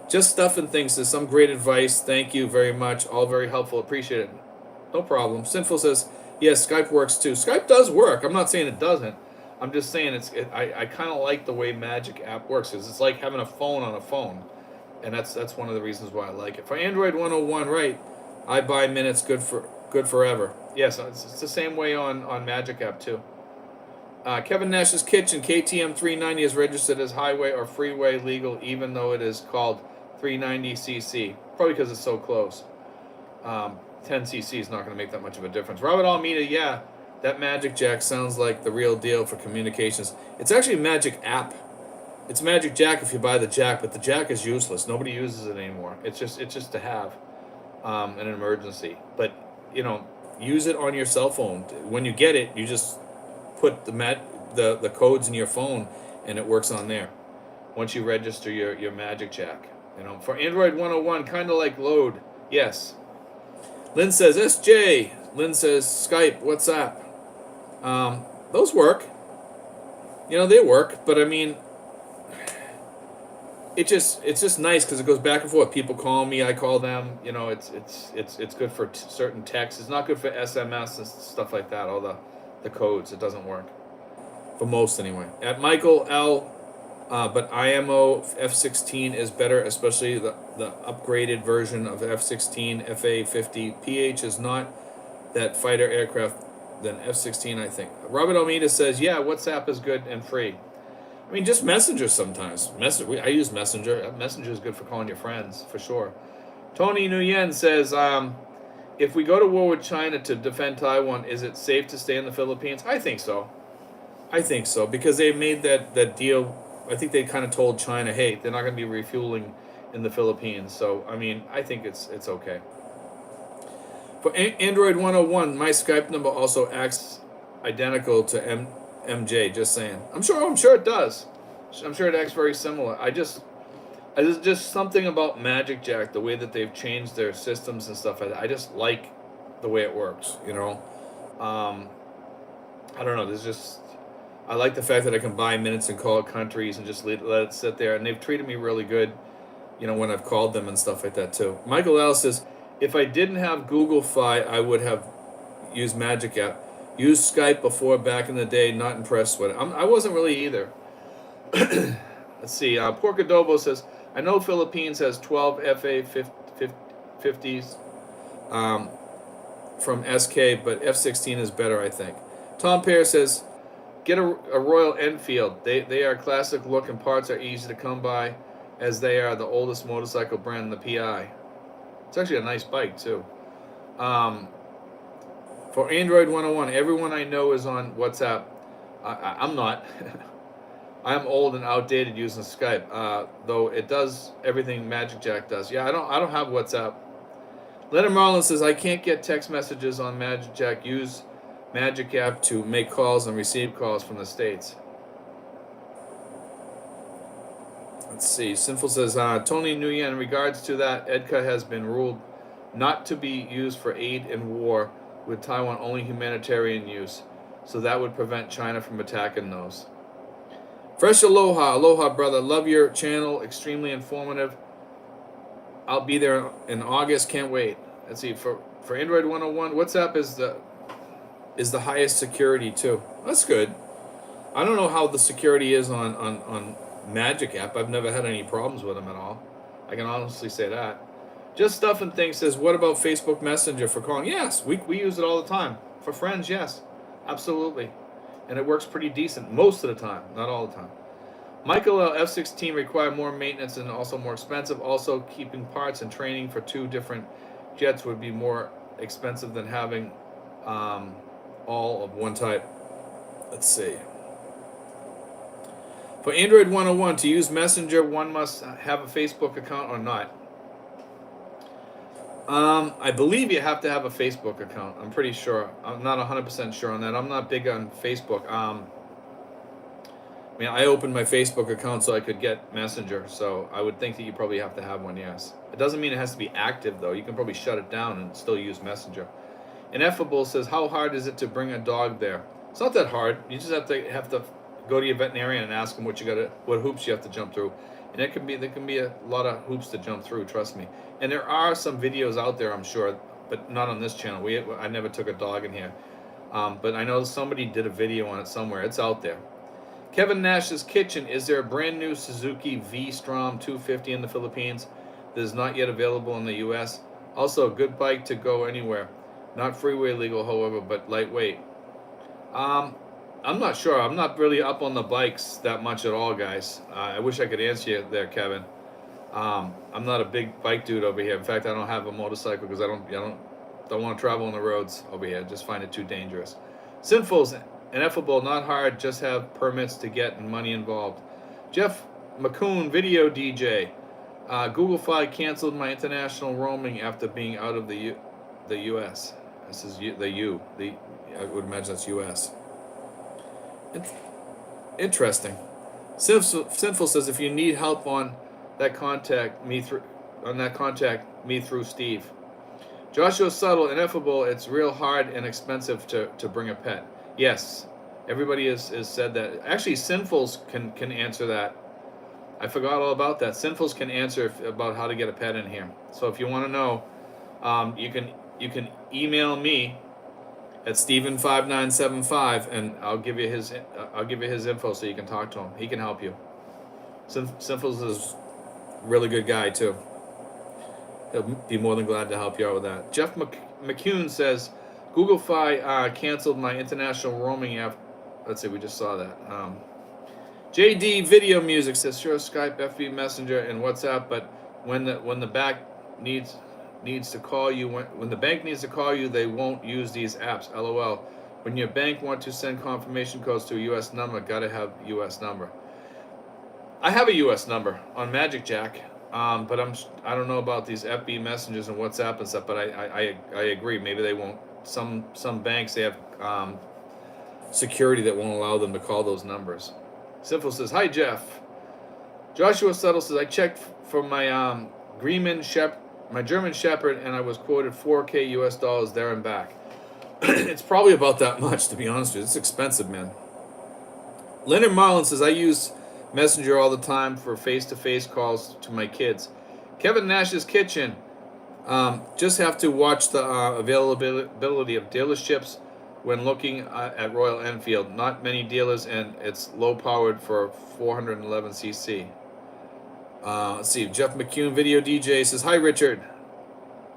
Just Stuff and Things says, some great advice. Thank you very much. All very helpful. Appreciate it. No problem. Sinful says, yes, Skype works too. Skype does work. I'm not saying it doesn't. I'm just saying I kind of like the way Magic app works, because it's like having a phone on a phone, and that's one of the reasons why I like it. For Android 101, right? I buy minutes good forever. Yes, it's the same way on Magic app too. Kevin Nash's Kitchen, KTM 390 is registered as highway or freeway legal, even though it is called 390cc. Probably because it's so close. 10cc is not going to make that much of a difference. Robert Almeida, yeah, that Magic Jack sounds like the real deal for communications. It's actually a Magic app. It's Magic Jack if you buy the jack, but the jack is useless. Nobody uses it anymore. It's just to have in an emergency. But use it on your cell phone. When you get it, you just put the codes in your phone, and it works on there. Once you register your Magic Jack, for Android 101, kind of like Load. Yes. Lynn says SJ. Lynn says Skype, WhatsApp. Those work. They work, but I mean, it's just nice because it goes back and forth. People call me, I call them. It's good for certain texts. It's not good for SMS and stuff like that. All the codes, it doesn't work for most anyway. At Michael L. But IMO F-16 is better, especially the upgraded version of F-16 FA-50. PH is not that fighter aircraft than F-16, I think. Robert Almeida says, yeah, WhatsApp is good and free. I mean, just Messenger sometimes. I use Messenger. Messenger is good for calling your friends, for sure. Tony Nguyen says, if we go to war with China to defend Taiwan, is it safe to stay in the Philippines? I think so. Because they made that deal. I think they kind of told China, hey, they're not going to be refueling in the Philippines. So, I mean, I think it's okay. For Android 101, my Skype number also acts identical to MJ, just saying. I'm sure it does. I'm sure it acts very similar. There's just something about Magic Jack, the way that they've changed their systems and stuff. I just like the way it works, I don't know, I like the fact that I can buy minutes and call countries and just let it sit there. And they've treated me really good, when I've called them and stuff like that too. Michael L. says, if I didn't have Google Fi, I would have used Magic App. Used Skype before back in the day, not impressed with it. I wasn't really either. Let's see. Pork Adobo says, I know Philippines has 12 FA-50s from SK, but F-16 is better, I think. Tom Pear says, get a Royal Enfield. They are classic look and parts are easy to come by, as they are the oldest motorcycle brand in the PI. It's actually a nice bike too. For Android 101, everyone I know is on WhatsApp. I'm not. I'm old and outdated using Skype, though it does everything Magic Jack does. Yeah, I don't have WhatsApp. Leonard Marlin says, I can't get text messages on Magic Jack. Use Magic app to make calls and receive calls from the States. Let's see. Sinful says, Tony Nguyen, in regards to that, EDCA has been ruled not to be used for aid in war, with Taiwan only humanitarian use. So that would prevent China from attacking those. Fresh aloha, brother. Love your channel. Extremely informative. I'll be there in August. Can't wait. Let's see. For Android 101, WhatsApp is the highest security too. That's good. I don't know how the security is on Magic app. I've never had any problems with them at all. I can honestly say that. Just Stuff and Things says, what about Facebook Messenger for calling? Yes, we use it all the time. For friends, yes. Absolutely. And it works pretty decent most of the time, not all the time. Michael L. F-16 require more maintenance and also more expensive. Also, keeping parts and training for 2 different jets would be more expensive than having all of one type. Let's see. For Android 101, to use Messenger, one must have a Facebook account or not. I believe you have to have a Facebook account. I'm pretty sure. I'm not 100% sure on that. I'm not big on Facebook. I opened my Facebook account so I could get Messenger, so I would think that you probably have to have one, yes. It doesn't mean it has to be active, though. You can probably shut it down and still use Messenger. Ineffable says, how hard is it to bring a dog there? It's not that hard. You just have to go to your veterinarian and ask them what hoops you have to jump through. And there can be a lot of hoops to jump through, trust me. And there are some videos out there, I'm sure, but not on this channel. I never took a dog in here. But I know somebody did a video on it somewhere. It's out there. Kevin Nash's Kitchen. Is there a brand new Suzuki V-Strom 250 in the Philippines that is not yet available in the U.S.? Also, a good bike to go anywhere. Not freeway legal, however, but lightweight. I'm not sure. I'm not really up on the bikes that much at all, guys. I wish I could answer you there, Kevin. I'm not a big bike dude over here. In fact, I don't have a motorcycle because I don't want to travel on the roads over here. I just find it too dangerous. Sinful's ineffable, not hard. Just have permits to get and money involved. Jeff McCoon, video DJ. Google Fi canceled my international roaming after being out of the U.S. This is I would imagine that's U.S. It's interesting. Sinful says if you need help on that, contact me through Steve. Joshua Subtle, ineffable. It's real hard and expensive to bring a pet. Yes, everybody has said that. Actually, Sinfuls can answer that. I forgot all about that. Sinfuls can answer about how to get a pet in here. So if you want to know, you can email me at Steven5975 and I'll give you his info so you can talk to him. He can help you. Sinfuls is a really good guy too. He'll be more than glad to help you out with that. Jeff McCune says, Google Fi canceled my international roaming app. Let's see, we just saw that. JD Video Music says, sure, Skype, FB Messenger, and WhatsApp, but when the bank needs to call you, when the bank needs to call you, they won't use these apps. LOL. When your bank want to send confirmation codes to a U.S. number, gotta have U.S. number. I have a U.S. number on Magic Jack. But I don't know about these FB messengers and WhatsApp and stuff. But I agree. Maybe they won't. Some banks, they have security that won't allow them to call those numbers. Simple says, hi Jeff. Joshua Settle says, I checked for my my German Shepherd, and I was quoted $4K US dollars there and back. It's probably about that much, to be honest with you. It's expensive, man. Leonard Marlin says, I use Messenger all the time for face-to-face calls to my kids. Kevin Nash's Kitchen. Just have to watch the availability of dealerships when looking at Royal Enfield. Not many dealers, and it's low-powered for 411cc. Let's see. Jeff McCune, video DJ, says, hi, Richard.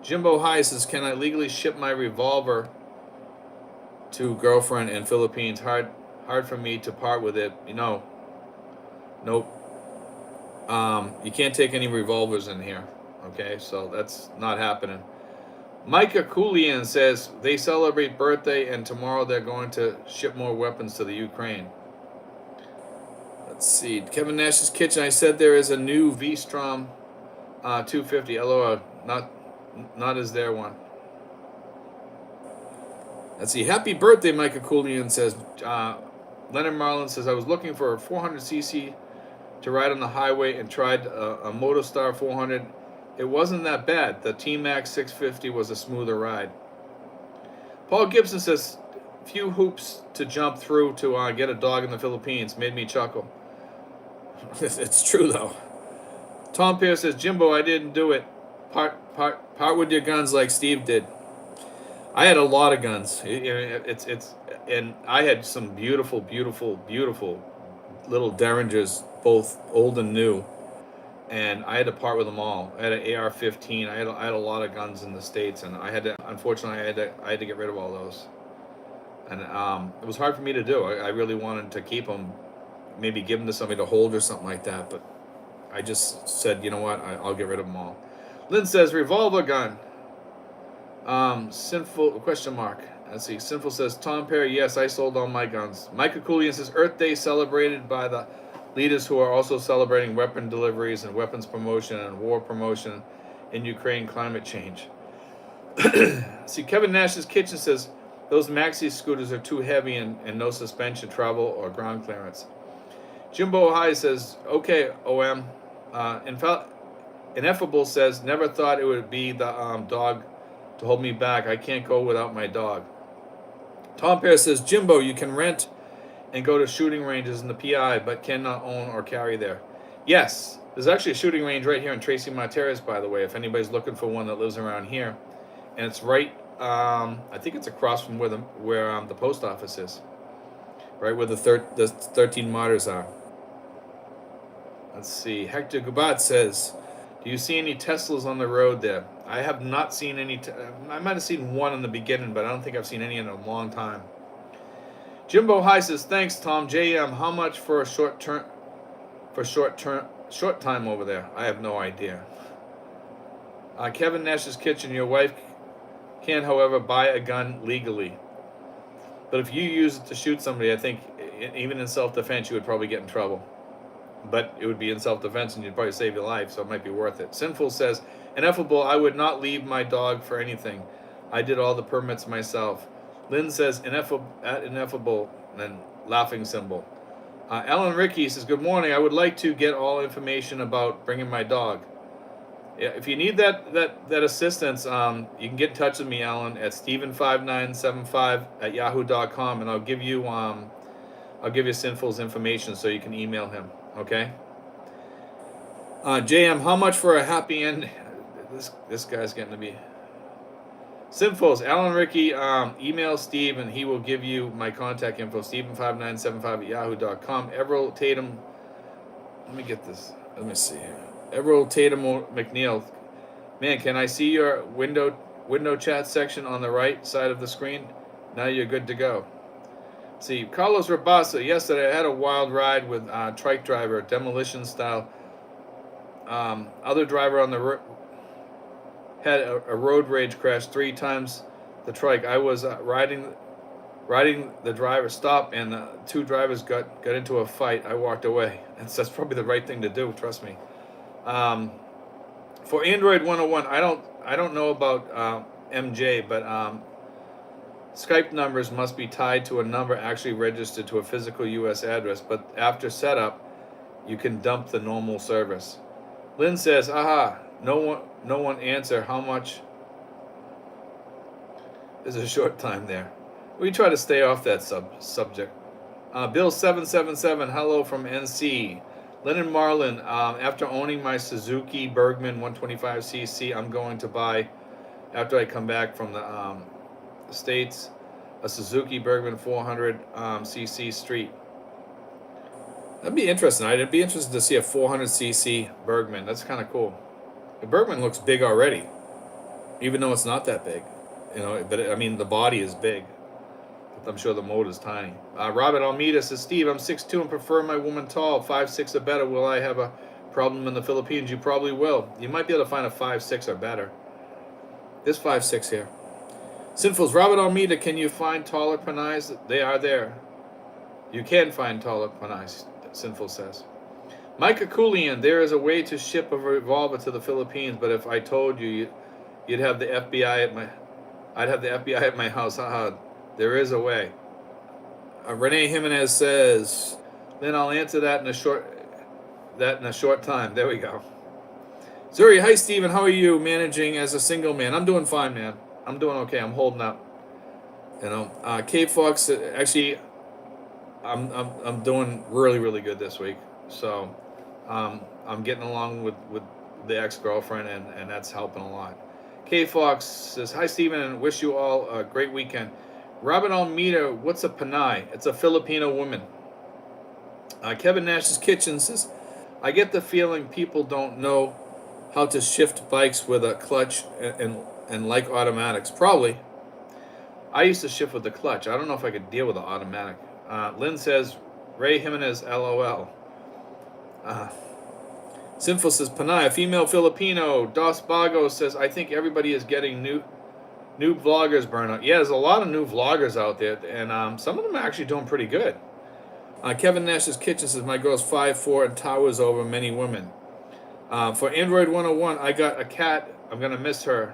Jimbo High says, can I legally ship my revolver to girlfriend in Philippines? Hard for me to part with it. Nope. You can't take any revolvers in here. Okay, so that's not happening. Micah Coolian says they celebrate birthday and tomorrow they're going to ship more weapons to the Ukraine. Let's see. Kevin Nash's Kitchen. I said there is a new V-Strom 250. LOL. Not as there one. Let's see. Happy birthday, Micah Coolian says. Leonard Marlin says, I was looking for a 400cc to ride on the highway and tried a Motostar 400. It wasn't that bad. The T-Max 650 was a smoother ride. Paul Gibson says, few hoops to jump through to get a dog in the Philippines. Made me chuckle. It's true, though. Tom Pierce says, Jimbo, I didn't do it. Part with your guns like Steve did. I had a lot of guns. And I had some beautiful, beautiful, beautiful little Derringers, both old and new. And I had to part with them all. I had an AR-15. I had a lot of guns in the States, and unfortunately, I had to get rid of all those. And it was hard for me to do. I really wanted to keep them, maybe give them to somebody to hold or something like that. But I just said, you know what? I'll get rid of them all. Lynn says, revolver gun. Sinful, question mark. Let's see. Sinful says, Tom Perry, yes, I sold all my guns. Micah Coolian says, Earth Day celebrated by the leaders who are also celebrating weapon deliveries and weapons promotion and war promotion in Ukraine climate change. See, Kevin Nash's Kitchen says, those maxi scooters are too heavy and no suspension travel or ground clearance. Jimbo High says, okay, OM. Ineffable says, never thought it would be the dog to hold me back. I can't go without my dog. Tom Pear says, Jimbo, you can rent and go to shooting ranges in the PI, but cannot own or carry there. Yes, there's actually a shooting range right here in Tracy Mont Terrace, by the way, if anybody's looking for one that lives around here. And it's right I think it's across from where the post office is, right where the 13 martyrs are. Let's see. Hector Gubat says, "Do you see any Teslas on the road there?" I have not seen any. I might have seen one in the beginning, but I don't think I've seen any in a long time. Jimbo High says, "Thanks, Tom. JM, how much for a short time over there?" I have no idea. Kevin Nash's Kitchen. Your wife can, however, buy a gun legally, but if you use it to shoot somebody, I think even in self-defense you would probably get in trouble. But it would be in self-defense and you'd probably save your life, so it might be worth it. Sinful says, "Ineffable, I would not leave my dog for anything. I did all the permits myself." Lynn says, ineffable, and laughing symbol. Ellen Ricky says, "Good morning. I would like to get all information about bringing my dog." Yeah, if you need that assistance, you can get in touch with me, Alan, at steven5975@yahoo.com, and I'll give you Sinful's information so you can email him. Okay. JM, how much for a happy end? This guy's getting to be. Sinfuls, Alan Ricky, email Steve and he will give you my contact info, steven5975@yahoo.com. Everell Tatum, let me get this. Let me see here. Everell Tatum McNeil. Man, can I see your window chat section on the right side of the screen? Now you're good to go. See, Carlos Rabasa, yesterday I had a wild ride with trike driver, demolition style. Other driver on the had a road rage crash 3 times the trike. I was riding the driver stopped, and 2 drivers got into a fight. I walked away. That's probably the right thing to do, trust me. For Android 101, I don't know about MJ, but Skype numbers must be tied to a number actually registered to a physical U.S. address, but after setup, you can dump the normal service. Lynn says, "Aha, no one answer. How much?" There's a short time there. We try to stay off that subject. Bill 777, hello from NC. Lynn and Marlin, after owning my Suzuki Bergman 125cc, I'm going to buy, after I come back from the States, a Suzuki Bergman 400cc Street. That'd be interesting. I'd be interested to see a 400cc Bergman. That's kind of cool. The Bergman looks big already, even though it's not that big. But I mean, the body is big. I'm sure the motor is tiny. Robert Almeida says, "Steve, I'm 6'2" and prefer my woman tall. 5'6" or better. Will I have a problem in the Philippines?" You probably will. You might be able to find a 5'6" or better. There's 5'6" here. Sinfuls, Robert Almeida, can you find taller Panays? They are there. You can find taller Panays, Sinful says. Micah Coolian, there is a way to ship a revolver to the Philippines, but if I told you, you'd have the FBI at my... I'd have the FBI at my house. Haha. There is a way. Renee Jimenez says, "Then I'll answer that in a short time." There we go. Zuri, hi Steven, how are you managing as a single man? I'm doing fine, man. I'm doing okay. I'm holding up. K Fox, actually, I'm doing really, really good this week. So, I'm getting along with the ex-girlfriend, and that's helping a lot. K Fox says, "Hi Steven, and wish you all a great weekend." Robert Almeida, what's a Panay? It's a Filipino woman. Kevin Nash's Kitchen says, "I get the feeling people don't know how to shift bikes with a clutch and like automatics." Probably. I used to shift with the clutch. I don't know if I could deal with the automatic. Lynn says, "Ray Jimenez, LOL." Sinful says, "Panay, a female Filipino." Dos Bago says, "I think everybody is getting new vloggers burnout." Yeah, there's a lot of new vloggers out there, and some of them are actually doing pretty good. Kevin Nash's Kitchen says, "My girl's 5'4" and towers over many women." For Android 101, I got a cat. I'm going to miss her.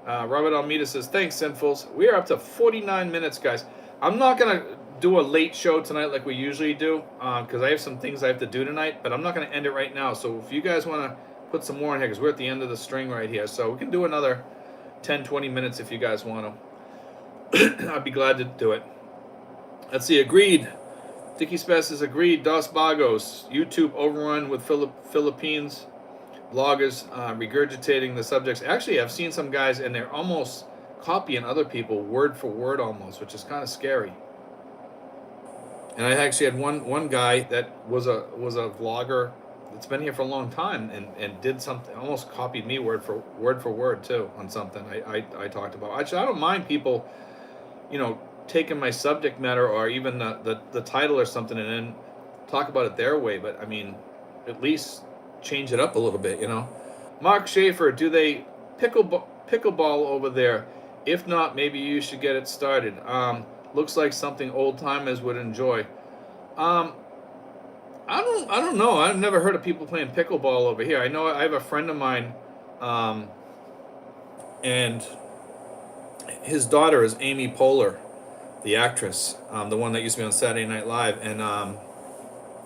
Robert Almeida says, "Thanks, Sinfuls." We are up to 49 minutes, guys. I'm not going to do a late show tonight like we usually do, because I have some things I have to do tonight, but I'm not going to end it right now. So if you guys want to put some more in here, because we're at the end of the string right here, so we can do another 10-20 minutes if you guys want to. I'd be glad to do it. Let's see. Agreed. Dicky Spess is agreed. Dos Bagos. YouTube overrun with Philippines vloggers regurgitating the subjects. Actually, I've seen some guys, and they're almost copying other people word for word almost, which is kind of scary. And I actually had one guy that was a vlogger that's been here for a long time and did something, almost copied me word for word too on something I talked about. Actually, I don't mind people, taking my subject matter or even the title or something and then talk about it their way. But I mean, at least change it up a little bit, Mark Schaefer, do they pickleball over there? If not, maybe you should get it started. Looks like something old timers would enjoy. Um, I don't know. I've never heard of people playing pickleball over here. I know I have a friend of mine, um, and his daughter is Amy Poehler, the actress, the one that used to be on Saturday Night Live, and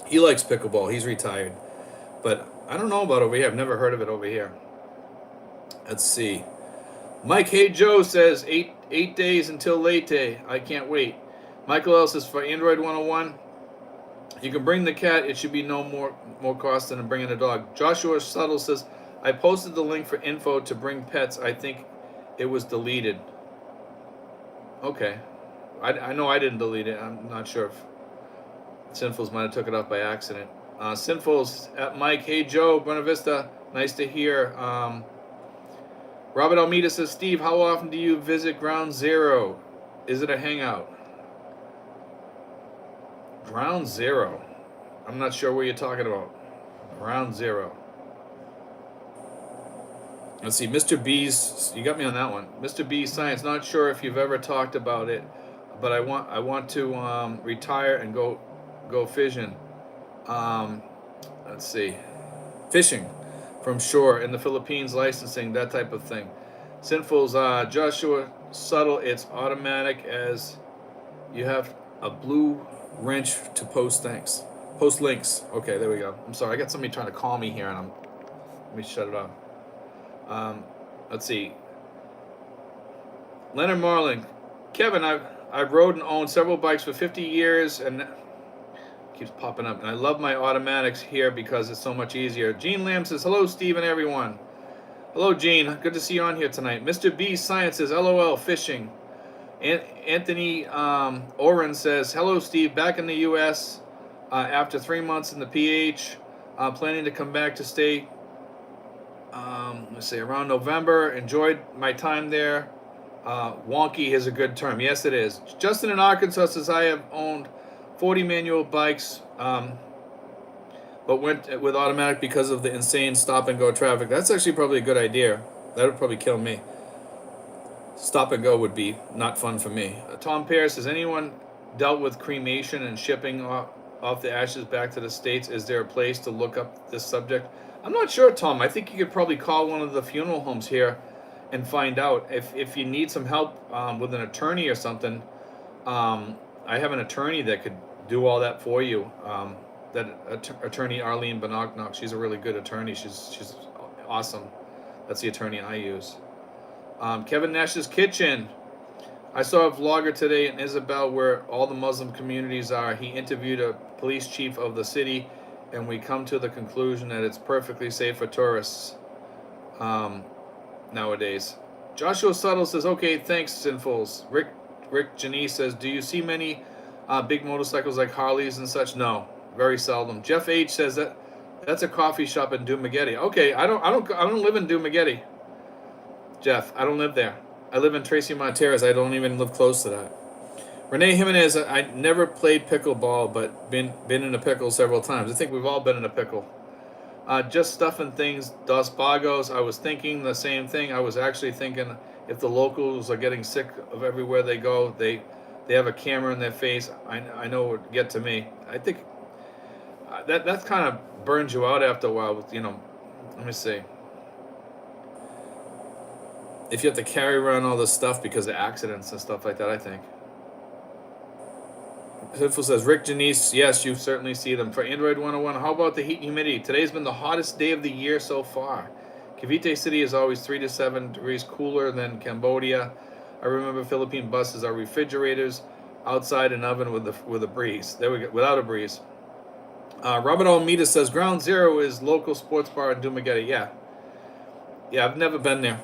he likes pickleball. He's retired, but I don't know about over here. I've never heard of it over here. Let's see. Mike Hey Joe says 8 days until late day. I can't wait. Michael L says for Android 101, you can bring the cat. It should be no more cost than bringing a dog. Joshua Subtle says I posted the link for info to bring pets. I think it was deleted. Okay, I know I didn't delete it. I'm not sure if Sinfuls might have took it off by accident. Sinfuls at Mike. Hey Joe, Buena Vista. Nice to hear. Robert Almeida says, Steve, how often do you visit Ground Zero? Is it a hangout? Ground Zero. I'm not sure what you're talking about. Ground Zero. Let's see, Mr. B's. You got me on that one. Mr. B Science. Not sure if you've ever talked about it, but I want to retire and go fishing. Let's see, fishing from shore in the Philippines, licensing, that type of thing. Sinfuls, Joshua Subtle, it's automatic as you have a blue wrench to post links. Okay, there we go. I'm sorry, I got somebody trying to call me here, and let me shut it off. Let's see. Leonard Marlin, Kevin, I've rode and owned several bikes for 50 years, and keeps popping up, and I love my automatics here because it's so much easier. Gene Lamb says, hello, Steve and everyone. Hello, Gene. Good to see you on here tonight. Mr. B Science says, LOL, fishing. Anthony Oren says, hello, Steve. Back in the U.S. After 3 months in the PH. Planning to come back to stay, let's say, around November. Enjoyed my time there. Wonky is a good term. Yes, it is. Justin in Arkansas says, I have owned 40 manual bikes, but went with automatic because of the insane stop and go traffic. That's actually probably a good idea. That would probably kill me. Stop and go would be not fun for me. Tom Paris, has anyone dealt with cremation and shipping off the ashes back to the States? Is there a place to look up this subject? I'm not sure, Tom. I think you could probably call one of the funeral homes here and find out. If you need some help with an attorney or something, I have an attorney that could do all that for you. Attorney Arlene Bonognock. She's a really good attorney. She's awesome. That's the attorney I use. Kevin Nash's Kitchen. I saw a vlogger today in Isabel where all the Muslim communities are. He interviewed a police chief of the city, and we come to the conclusion that it's perfectly safe for tourists nowadays. Joshua Subtle says, okay, thanks, Sinfuls. Rick Janice says, do you see many big motorcycles like Harleys and such? No, very seldom. Jeff H says that's a coffee shop in Dumaguete. Okay, I don't live in Dumaguete. Jeff, I don't live there. I live in Tracy Monteras. I don't even live close to that. Renee Jimenez, I never played pickleball, but been in a pickle several times. I think we've all been in a pickle. Just stuffing things, Dos Bagos. I was thinking the same thing. I was actually thinking if the locals are getting sick of everywhere they go, they have a camera in their face. I know it would get to me. I think that kind of burns you out after a while. With let me see. If you have to carry around all this stuff because of accidents and stuff like that, I think. Sinful says, Rick Janice, yes, you certainly see them. For Android 101, how about the heat and humidity? Today's been the hottest day of the year so far. Cavite City is always 3 to 7 degrees cooler than Cambodia. I remember Philippine buses are refrigerators, outside an oven with a breeze. There we go, without a breeze. Robert Almeida says, Ground Zero is local sports bar in Dumaguete. Yeah, I've never been there.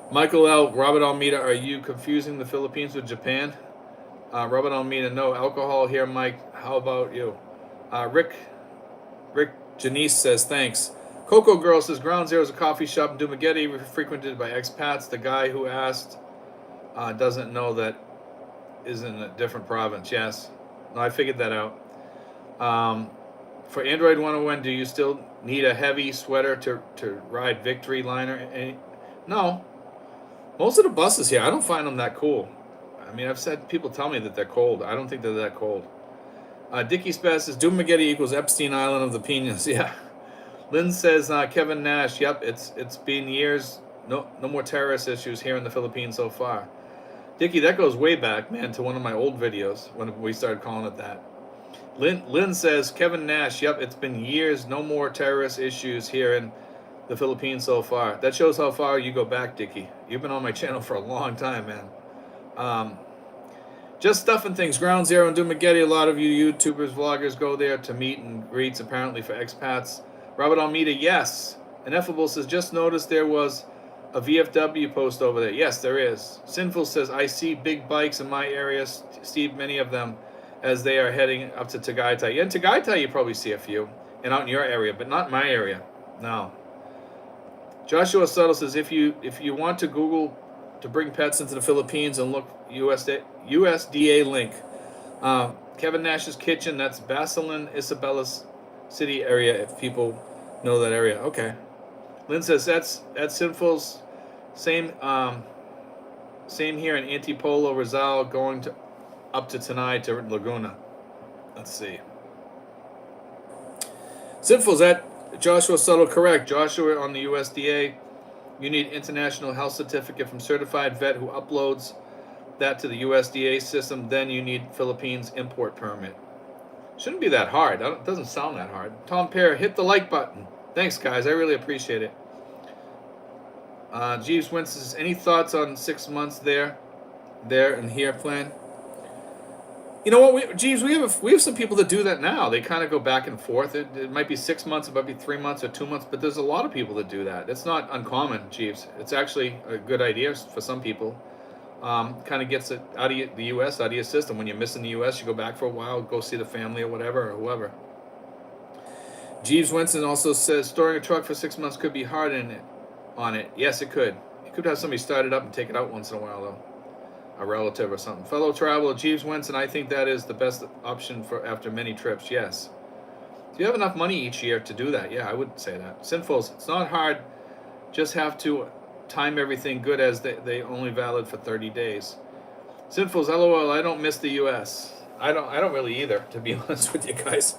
Michael L. Robert Almeida, are you confusing the Philippines with Japan? Robert Almeida, no alcohol here, Mike. How about you? Rick Janice says thanks. Coco Girl says Ground Zero is a coffee shop in Dumaguete frequented by expats. The guy who asked doesn't know that is in a different province. Yes. No, I figured that out. For Android 101, do you still need a heavy sweater to ride Victory Liner? No. Most of the buses here, I don't find them that cool. I mean, I've said people tell me that they're cold. I don't think they're that cold. Dickie Spaz says Dumaguete equals Epstein Island of the Pinas. Yeah. Lynn says Kevin Nash. Yep, it's been years. No more terrorist issues here in the Philippines so far. Dickie, that goes way back, man, to one of my old videos when we started calling it that. Lynn says Kevin Nash. Yep, it's been years. No more terrorist issues here in the Philippines so far. That shows how far you go back, Dickie. You've been on my channel for a long time, man. Just stuff and things. Ground Zero and Dumaguete. A lot of you YouTubers, vloggers go there to meet and greets, apparently for expats. Robert Almeida, yes. Ineffable says, just noticed there was a VFW post over there. Yes, there is. Sinful says, I see big bikes in my area, Steve, many of them, as they are heading up to Tagaytay. Yeah, in Tagaytay you probably see a few, and out in your area, but not in my area. No. Joshua Subtle says, if you want to Google to bring pets into the Philippines and look USDA link. Kevin Nash's Kitchen, that's Basilan, Isabella's City area, if people know that area. Okay. Lynn says that's Sinful's same here in Antipolo, Rizal, going up to Tanay to Laguna. Let's see. Sinful's that Joshua Subtle correct. Joshua on the USDA. You need international health certificate from certified vet who uploads that to the USDA system. Then you need Philippines import permit. Shouldn't be that hard. It doesn't sound that hard. Tom Pear, hit the like button. Thanks, guys. I really appreciate it. Jeeves Winston says, any thoughts on 6 months there, and here plan? You know what, Jeeves, we have some people that do that now. They kind of go back and forth. It might be 6 months, it might be 3 months or 2 months, but there's a lot of people that do that. It's not uncommon, Jeeves. It's actually a good idea for some people. Kind of gets it out of the U.S., out of your system. When you're missing the U.S., you go back for a while, go see the family or whatever, or whoever. Jeeves Winston also says, storing a truck for 6 months could be hard on it. Yes, it could. You could have somebody start it up and take it out once in a while, though. A relative or something. Fellow traveler, Jeeves Winston, I think that is the best option for after many trips. Yes. Do you have enough money each year to do that? Yeah, I would say that. Sinfuls, it's not hard. Just have to time everything good as they only valid for 30 days. Sinfuls, LOL, I don't miss the U.S. I don't really either, to be honest with you guys.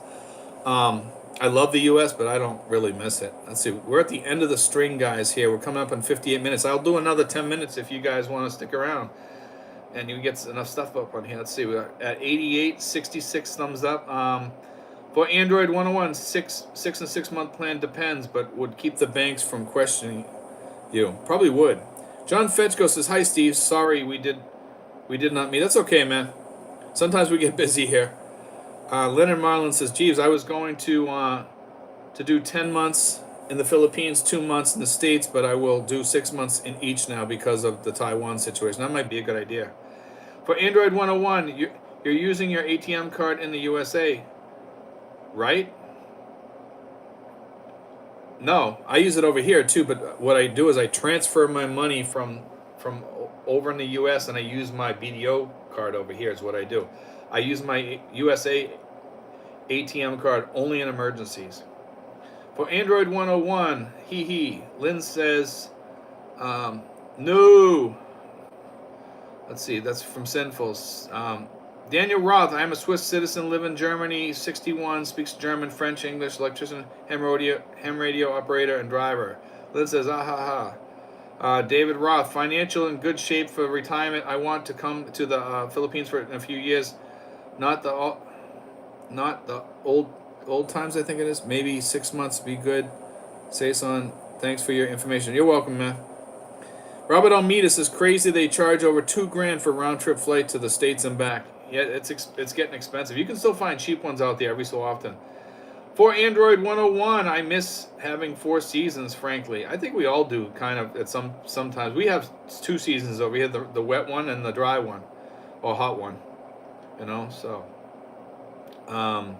I love the U.S., but I don't really miss it. Let's see. We're at the end of the string, guys, here. We're coming up on 58 minutes. I'll do another 10 minutes if you guys want to stick around. And you get enough stuff up on here. Let's see. We're at 88, 66 thumbs up. For Android 101, 6 and 6 month plan depends, but would keep the banks from questioning you. Probably would. John Fetchko says, hi, Steve. Sorry we did not meet. That's okay, man. Sometimes we get busy here. Leonard Marlin says, Jeeves, I was going to do 10 months in the Philippines, 2 months in the States, but I will do 6 months in each now because of the Taiwan situation. That might be a good idea. For Android 101, you're using your ATM card in the USA, right? No, I use it over here too, but what I do is I transfer my money from over in the US and I use my BDO card over here is what I do. I use my USA ATM card only in emergencies. For Android 101, Lynn says, no. Let's see, that's from Sinfuls. Daniel Roth, I'm a Swiss citizen, live in Germany, 61, speaks German, French, English, electrician, ham radio operator, and driver. Lynn says, David Roth, financial in good shape for retirement. I want to come to the Philippines in a few years. Not the old times, I think it is. Maybe 6 months be good. Saison, thanks for your information. You're welcome, man. Robert Almeida says, crazy they charge over $2,000 for round trip flight to the States and back. Yeah, it's getting expensive. You can still find cheap ones out there every so often. For Android 101, I miss having 4 seasons, frankly. I think we all do, kind of, at sometimes. We have 2 seasons, though. We have the wet one and the dry one, or hot one, so. Tom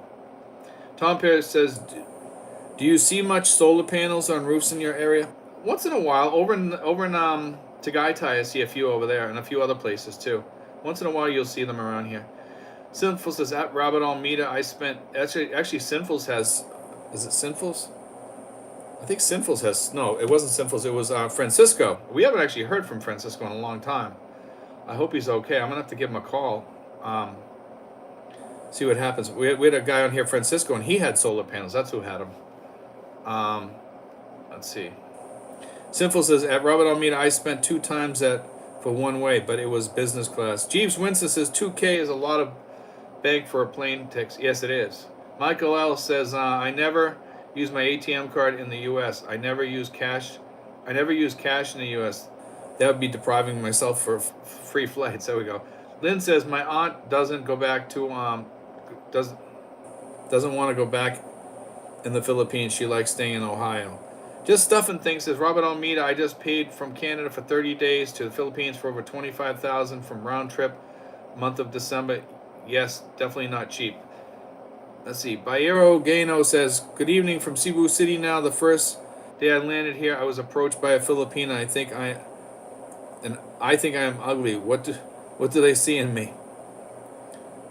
Perez says, do you see much solar panels on roofs in your area? Once in a while, over in Tagaytay, I see a few over there, and a few other places, too. Once in a while, you'll see them around here. Sinful says, at Robert Almeida, I spent... Actually, Sinfuls has... Is it Sinfuls? I think Sinfuls has... No, it wasn't Sinfuls. It was Francisco. We haven't actually heard from Francisco in a long time. I hope he's okay. I'm going to have to give him a call. See what happens. We had a guy on here, Francisco, and he had solar panels. That's who had them. Let's see. Sinful says, at Robert Almeida, I spent 2 times for one way, but it was business class. Jeeves Winston says, 2K is a lot of bank for a plane ticket. Yes, it is. Michael L. says, I never use my ATM card in the U.S. I never use cash in the U.S. That would be depriving myself for free flights. There we go. Lynn says, my aunt doesn't go back to, doesn't want to go back in the Philippines. She likes staying in Ohio. Just Stuff and Things says, Robert Almeida, I just paid from Canada for 30 days to the Philippines for over $25,000 from round trip, month of December. Yes, definitely not cheap. Let's see. Bayero Gano says, good evening from Cebu City now. The first day I landed here, I was approached by a Filipina. I think I am ugly. What do they see in me?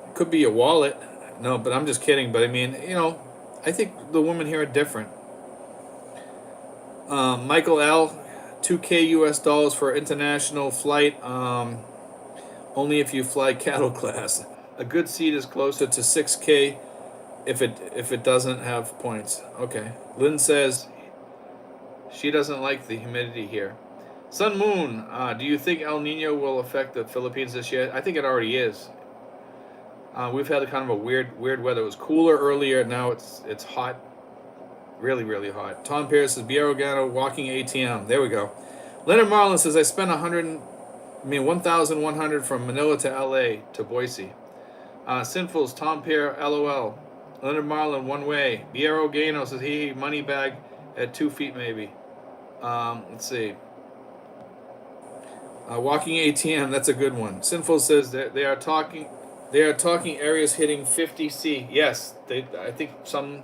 It could be your wallet. No, but I'm just kidding. But I mean, I think the women here are different. Michael L., 2K US dollars for international flight. Only if you fly cattle class. A good seat is closer to 6K if it doesn't have points. Okay. Lynn says she doesn't like the humidity here. Sun Moon, do you think El Nino will affect the Philippines this year? I think it already is. We've had kind of a weird weather. It was cooler earlier. Now it's hot, really, really hot. Tom Pierce says, Biarogano walking ATM. There we go. Leonard Marlin says, I spent 1,100 from Manila to LA to Boise. Sinfuls, Tom Pierre, LOL. Leonard Marlin, one way. Biero Gano says, he money bag at 2 feet maybe. Let's see. Walking ATM, that's a good one. Sinful says that they are talking areas hitting 50C. Yes, I think some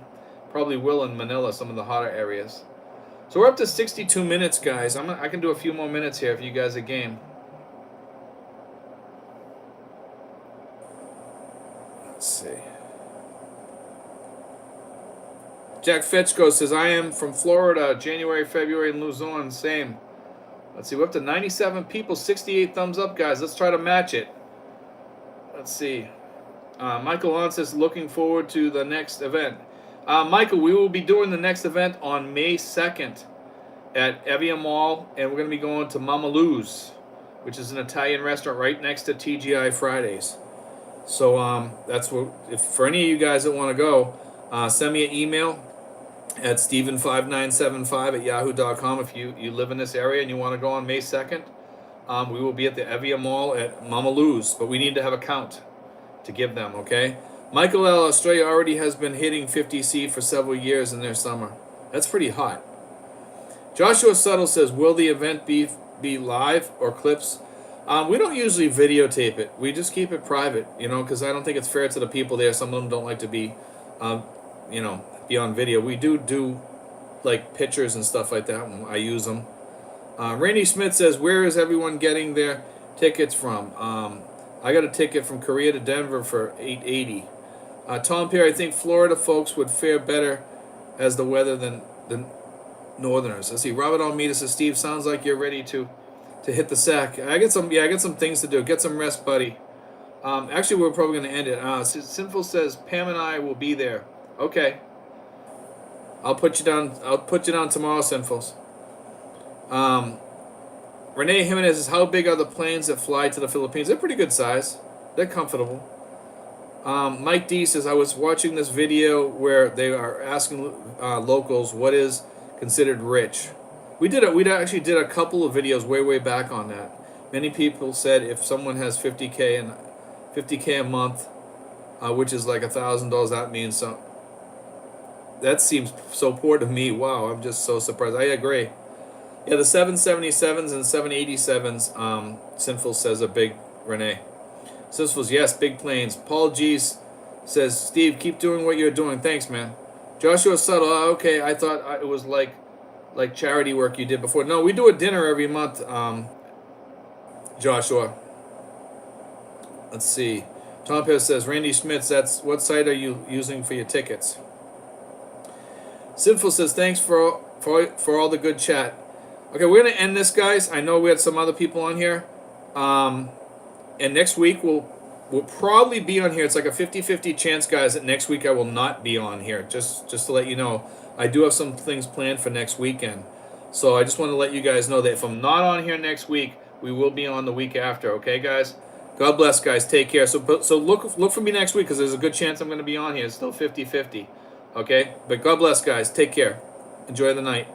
probably will in Manila, some of the hotter areas. So we're up to 62 minutes, guys. I can do a few more minutes here if you guys are game. Let's see. Jack Fetchko says, I am from Florida, January, February in Luzon, same. Let's see, we're up to 97 people, 68 thumbs up, guys. Let's try to match it. Let's see. Michael on says, looking forward to the next event. Michael, we will be doing the next event on May 2nd at Evia Mall, and we're going to be going to Mama Lou's, which is an Italian restaurant right next to TGI Fridays. So that's what. If for any of you guys that want to go, send me an email at steven5975@yahoo.com if you live in this area and you want to go on May 2nd. We will be at the Evia Mall at Mama Lou's, but we need to have a count to give them, okay? Michael L. Australia already has been hitting 50C for several years in their summer. That's pretty hot. Joshua Suttle says, will the event be live or clips? We don't usually videotape it. We just keep it private, because I don't think it's fair to the people there. Some of them don't like to be, be on video. We do like pictures and stuff like that when I use them. Randy Smith says, where is everyone getting their tickets from? I got a ticket from Korea to Denver for $880. Tom Pierre, I think Florida folks would fare better as the weather than Northerners. Let's see. Robert Almeida says, Steve, sounds like you're ready to hit the sack. I got some things to do. Get some rest, buddy. Actually, we're probably going to end it. Sinful says, Pam and I will be there. Okay. I'll put you down tomorrow, Sinfuls. Renee Jimenez says, how big are the planes that fly to the Philippines? They're pretty good size. They're comfortable. Mike D says, I was watching this video where they are asking locals what is considered rich. We actually did a couple of videos way back on that. Many people said if someone has 50K a month, which is like $1,000, that means That seems so poor to me. Wow, I'm just so surprised. I agree. Yeah, the 777s and 787s, Sinful says are big, Renee. Sinful's, yes, big planes. Paul G's says, Steve, keep doing what you're doing. Thanks, man. Joshua Subtle, okay, I thought it was like charity work you did before. No, we do a dinner every month, Joshua. Let's see. Tom Pierce says, Randy Schmitz, that's what site are you using for your tickets? Sinful says, thanks for all the good chat. Okay, we're gonna end this, guys. I know we had some other people on here, and next week we'll probably be on here. It's like a 50-50 chance, guys, that next week I will not be on here. Just to let you know, I do have some things planned for next weekend. So I just want to let you guys know that if I'm not on here next week, we will be on the week after. Okay, guys. God bless, guys. Take care. So look for me next week because there's a good chance I'm going to be on here. It's still 50-50. Okay, but God bless, guys. Take care. Enjoy the night.